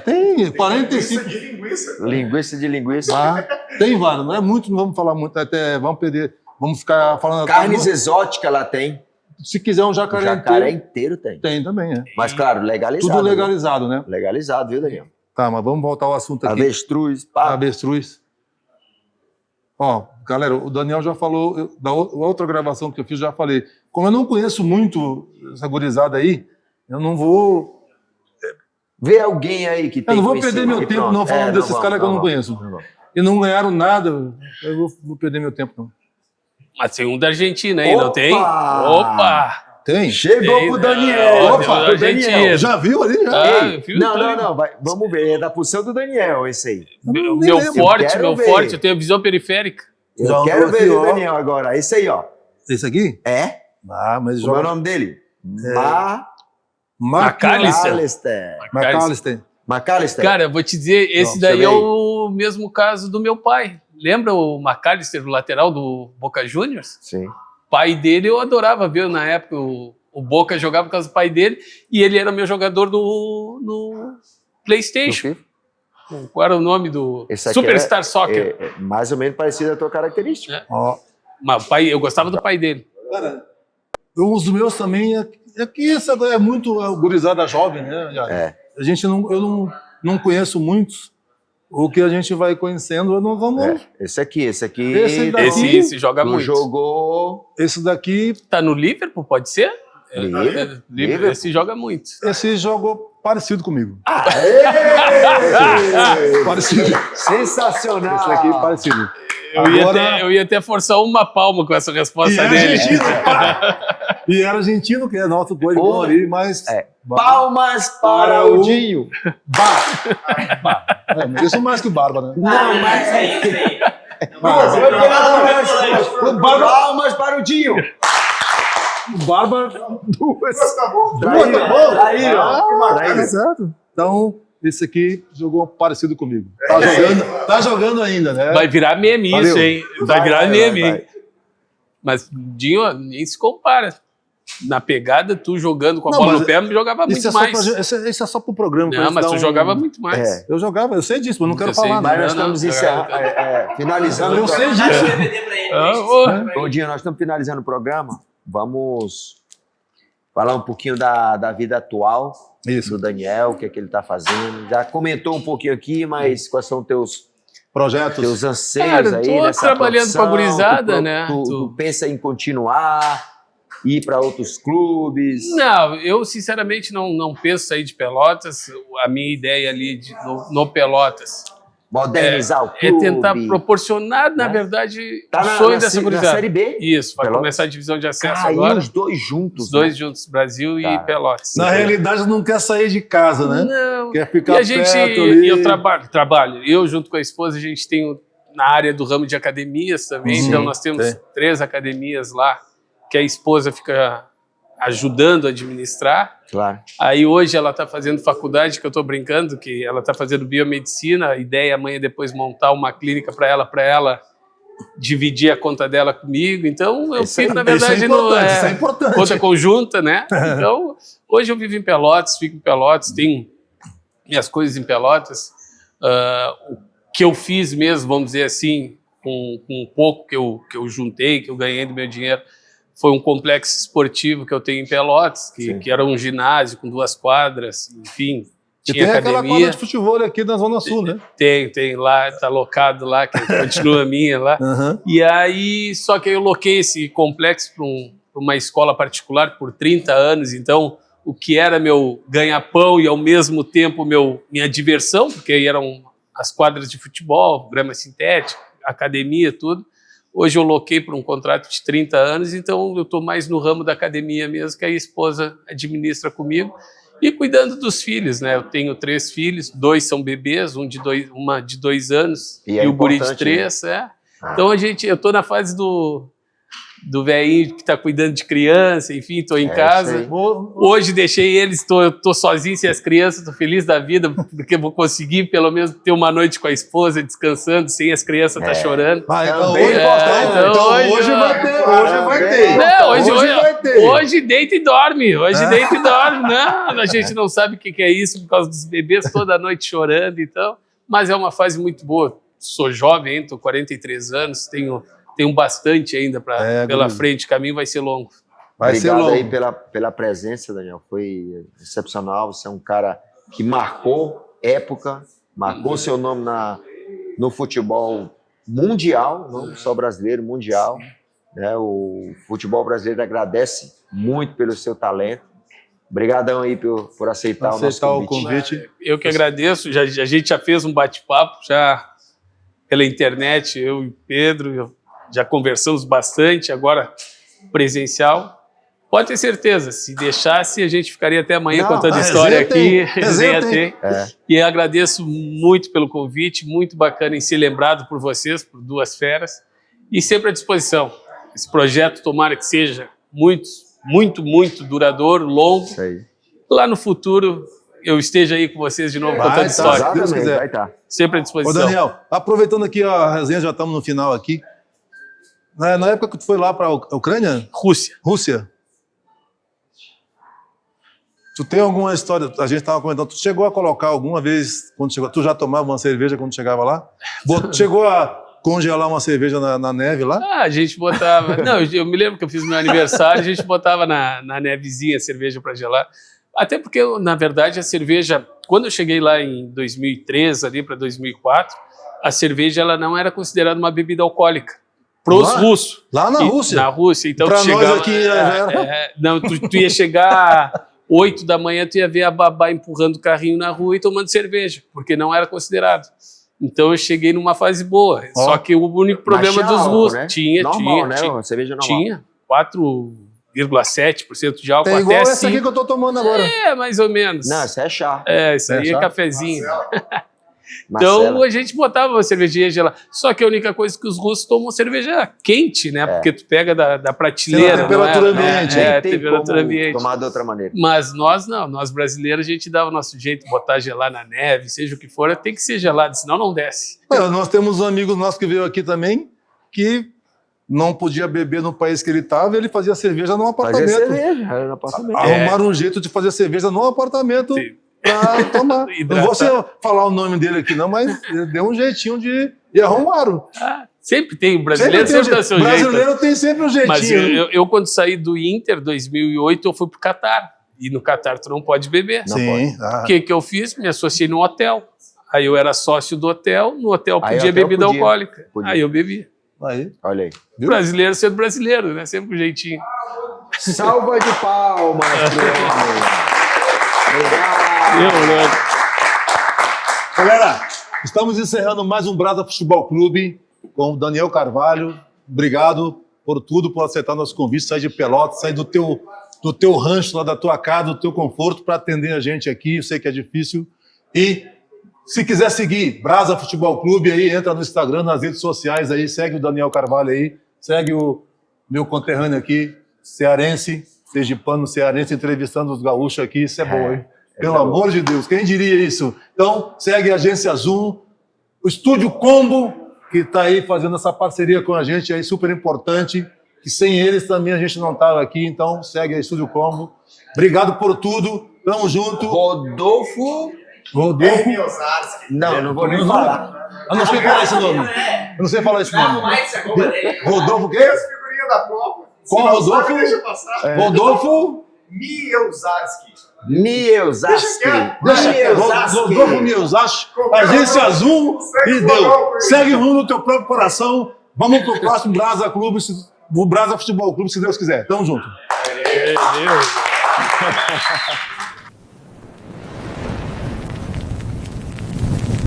Tem 45. Linguiça de linguiça. Linguiça de linguiça. Ah, tem vários, não é muito, não vamos falar muito, até vamos perder. Vamos ficar falando... Carnes exóticas lá tem. Se quiser um O jacaré, jacaré inteiro, inteiro tem. tem também, é. Mas claro, legalizado. Tudo legalizado, né? Viu? Legalizado, viu, Daniel? Tá, mas vamos voltar ao assunto aqui. Avestruz, pato. Avestruz. Ó, galera, o Daniel já falou, da outra gravação que eu fiz, já falei. Como eu não conheço muito essa gurizada aí, eu não vou... Vê alguém aí que tem Eu não vou conhecido perder meu aqui, tempo pronto. não falando desses vamos, caras que eu não vamos. conheço. E não ganharam nada, eu vou perder meu tempo, não. Mas tem um da Argentina aí, não Opa! tem? Opa! Tem? Chegou Tem, pro né? Daniel. Ó, Opa, tem o pro argentino. Daniel. Já viu ali? Já? Ah, Ei, viu? não, Tô não, ligado. não. Vamos ver. É da função do Daniel, esse aí. Meu Nem lembro. forte, Quero meu ver. forte, eu tenho visão periférica. Eu Já quero andou ver aqui, o ó. Daniel agora. Esse aí, ó. Esse aqui? É? Ah, mas Como é o joga... nome dele? McAllister. McAllister. McAllister. Cara, eu vou te dizer, esse Não, daí você é vê. o mesmo caso do meu pai. Lembra o McAllister, o lateral do Boca Juniors? Sim. O pai dele eu adorava ver na época. O Boca jogava por causa do pai dele e ele era meu jogador no PlayStation. Qual era o nome do Esse aqui Superstar Soccer? É mais ou menos parecido a tua característica. É. Ó, Mas o pai, eu gostava do pai dele. cara, os meus também é que isso é muito gurizada jovem, né? É. A gente eu não conheço muitos. O que a gente vai conhecendo, não vamos. É. Esse aqui. Esse daqui- Esse joga tu muito. jogou. Esse daqui, Tá no Liverpool, pode ser? Liverpool. Liverpool. Esse joga muito. esse jogou parecido comigo. Aê! Parecido. Sensacional! Esse aqui parecido. Eu ia até forçar uma palma com essa resposta E era dele. argentino. E era argentino, que é nosso dois de bola ali, mas. É. Palmas para o Dinho. É, mas isso mais que barba, né? Não, mas É isso aí. palmas para o Dinho. Barba. Duas tá bom. Tá certo. Então, esse aqui jogou parecido comigo. Tá jogando ainda, né? Vai virar meme Valeu. isso, hein? Vai virar meme, vai. hein? Mas, Dinho, nem se compara. Na pegada, tu jogando com a Não, bola mas no pé, jogava muito Isso é, mais. isso é só pro programa. pra Não, gente mas dar tu jogava muito mais. É. Eu jogava, eu sei disso, mas não quero Eu sei, falar. Mas Né? nós Não, estamos não. finalizando. Eu o sei programa. disso. Dá o DVD pra ele. Ah, gente. ô. Pra ele. Bom dia, nós estamos finalizando o programa. Vamos falar um pouquinho da vida atual Isso. do Daniel, o que é que ele está fazendo. Já comentou um pouquinho aqui, mas quais são teus Projetos. anseios Cara, aí tô nessa trabalhando profissão? com a gurizada, Tu né? Tu pensa em continuar, ir para outros clubes? Não, eu sinceramente não penso sair de Pelotas. A minha ideia ali no Pelotas Modernizar o é clube? tentar proporcionar, na né? verdade, Tá o na sonho dessa na gurizada. Série B? Isso, vai Pelotas? começar a divisão de acesso Caiu agora. os dois juntos. Os dois né? juntos, Brasil Tá. e Pelotas. Na realidade, não quer sair de casa, né? Não. Quer E ficar a gente, perto ali. eu trabalho. Eu, junto com a esposa, a gente tem na área do ramo de academias também. Sim, Então, nós temos tem. 3 academias lá que a esposa fica ajudando a administrar. Claro. Aí, hoje, ela está fazendo faculdade, que eu estou brincando, que ela está fazendo biomedicina. A ideia amanhã é depois montar uma clínica para ela dividir a conta dela comigo. Então, eu Isso fico, na Isso é verdade, importante, isso é importante. conta conjunta, né? Então, hoje eu vivo em Pelotas, fico em Pelotas, tenho minhas coisas em Pelotas. O que eu fiz mesmo, vamos dizer assim, com um pouco que eu juntei, que eu ganhei do meu dinheiro, foi um complexo esportivo que eu tenho em Pelotas, que era um ginásio com 2 quadras, enfim, E tinha tem aquela academia. quadra de futebol aqui na Zona Sul, né? Tem lá, tá locado lá, que continua minha lá. Aham. E aí, só que eu loquei esse complexo para uma escola particular por 30 anos, então o que era meu ganha-pão e ao mesmo tempo minha diversão, porque aí eram as quadras de futebol, grama sintética, academia, tudo. Hoje eu loquei por um contrato de 30 anos, então eu estou mais no ramo da academia mesmo, que a esposa administra comigo. E cuidando dos filhos, né? Eu tenho 3 filhos, 2 são bebês, uma de 2 anos E é o guri de importante, 3, Então eu tô na fase do velhinho que tá cuidando de criança, enfim, tô em isso casa. aí. Hoje deixei eles, tô sozinho sem as crianças, tô feliz da vida, porque vou conseguir pelo menos ter uma noite com a esposa, descansando, sem as crianças tá chorando. Então, Também hoje, é importante. então hoje hoje vai ter. Hoje vai ter. Não, hoje vai ter. hoje deita e dorme. Hoje deita e dorme. Não, a gente não sabe o que é isso por causa dos bebês toda noite chorando, então. Mas é uma fase muito boa. Sou jovem, estou 43 anos, tenho bastante ainda pela frente. O caminho vai ser longo. Vai ser Obrigado longo. aí pela presença, Daniel. Foi excepcional. Você é um cara que marcou época, marcou seu nome no futebol mundial, não só brasileiro, mundial. Né? O futebol brasileiro agradece muito pelo seu talento. Obrigadão aí por aceitar o nosso convite. Eu que agradeço. A gente já fez um bate-papo já pela internet, eu e o Pedro, já conversamos bastante, agora presencial. Pode ter certeza, se deixasse, a gente ficaria até amanhã contando história aqui. Resenha tem. E agradeço muito pelo convite, muito bacana em ser lembrado por vocês, por 2 feras, e sempre à disposição. Esse projeto, tomara que seja muito duradouro, longo. Isso aí. Lá no futuro, eu esteja aí com vocês de novo Vai contando tá, história. se Deus Exatamente, quiser. vai estar. Sempre à Ô, disposição. Daniel, aproveitando aqui a resenha, já estamos no final aqui. Na época que tu foi lá para a Ucrânia, Rússia, tu tem alguma história? A gente estava comentando, tu chegou a colocar alguma vez, quando chegou, tu já tomava uma cerveja quando chegava lá? Chegou a congelar uma cerveja na neve lá? A gente botava... Não, eu me lembro que eu fiz meu aniversário, a gente botava na nevezinha a cerveja para gelar. Até porque, na verdade, a cerveja... Quando eu cheguei lá em 2003, ali para 2004, a cerveja ela não era considerada uma bebida alcoólica. Para os russos. Lá na Rússia? Na Rússia. Então, Pra tu nós chegava, aqui já era... não, tu ia chegar 8 da manhã, tu ia ver a babá empurrando o carrinho na rua e tomando cerveja, porque não era considerado. Então eu cheguei numa fase boa. Só que o único problema dos russos... Né? Tinha, normal, né? Cerveja normal. Tinha 4,7% de álcool. Tem igual até essa aqui que eu tô tomando agora. mais ou menos. Não, isso é chá. Isso aí é chá? cafezinho. Marcela. Então a gente botava uma cervejinha gelada. Só que a única coisa é que os russos tomam cerveja quente, né? Porque tu pega da prateleira. Temperatura não é? ambiente. Nem tem temperatura como ambiente. tomar de outra maneira. Mas nós não, nós brasileiros a gente dava o nosso jeito, botar gelar na neve, seja o que for, tem que ser gelado, senão não desce. Nós temos um amigo nosso que veio aqui também, que não podia beber no país que ele estava, ele fazia cerveja num apartamento. Fazia cerveja, era no apartamento. Arrumaram um jeito de fazer cerveja no apartamento Sim. para tomar. Não Hidratar. vou falar o nome dele aqui não, mas ele deu um jeitinho de... E arrumaram. Sempre tem, o brasileiro sempre dá seu brasileiro jeito. tem sempre um jeitinho. Mas eu quando saí do Inter, 2008, eu fui pro Catar. E no Catar tu não pode beber. Sim. O que eu fiz? Me associei no hotel. Aí eu era sócio do hotel, no hotel Aí podia o hotel bebida podia. alcoólica. Podia. Aí eu bebi. Aí. Olha aí. Viu? Brasileiro sendo brasileiro, né? Sempre com jeitinho. Salva de palmas pro homem. Obrigado. Né? Galera, estamos encerrando mais um Brasa Futebol Clube com o Daniel Carvalho. Obrigado por tudo, por aceitar nosso convite, sair de Pelotas, sair do teu rancho, lá da tua casa, do teu conforto, para atender a gente aqui. Eu sei que é difícil. E se quiser seguir Brasa Futebol Clube, aí entra no Instagram, nas redes sociais aí, segue o Daniel Carvalho aí, segue o meu conterrâneo aqui, cearense, sergipano cearense, entrevistando os gaúchos aqui. Isso é bom, hein? Pelo amor de Deus, quem diria isso? Então, segue a Agência Zoom, o Estúdio Combo, que está aí fazendo essa parceria com a gente, aí super importante, que sem eles também a gente não estava aqui, então segue a Estúdio Combo. Obrigado por tudo, tamo junto. Rodolfo. Não vou nem falar. Eu não sei falar esse nome. Eu não sei falar esse nome. Rodolfo o quê? Figurinha da Copa. Qual Se não Rodolfo? sabe, deixa passar. Rodolfo Mielzarski. Mielzarski. Rodolfo Mielzarski, Agência Azul e deu. Segue rumo no teu próprio coração. Vamos pro próximo Brasa Clube, o Brasa Futebol Clube, se Deus quiser. Tamo junto. Deus.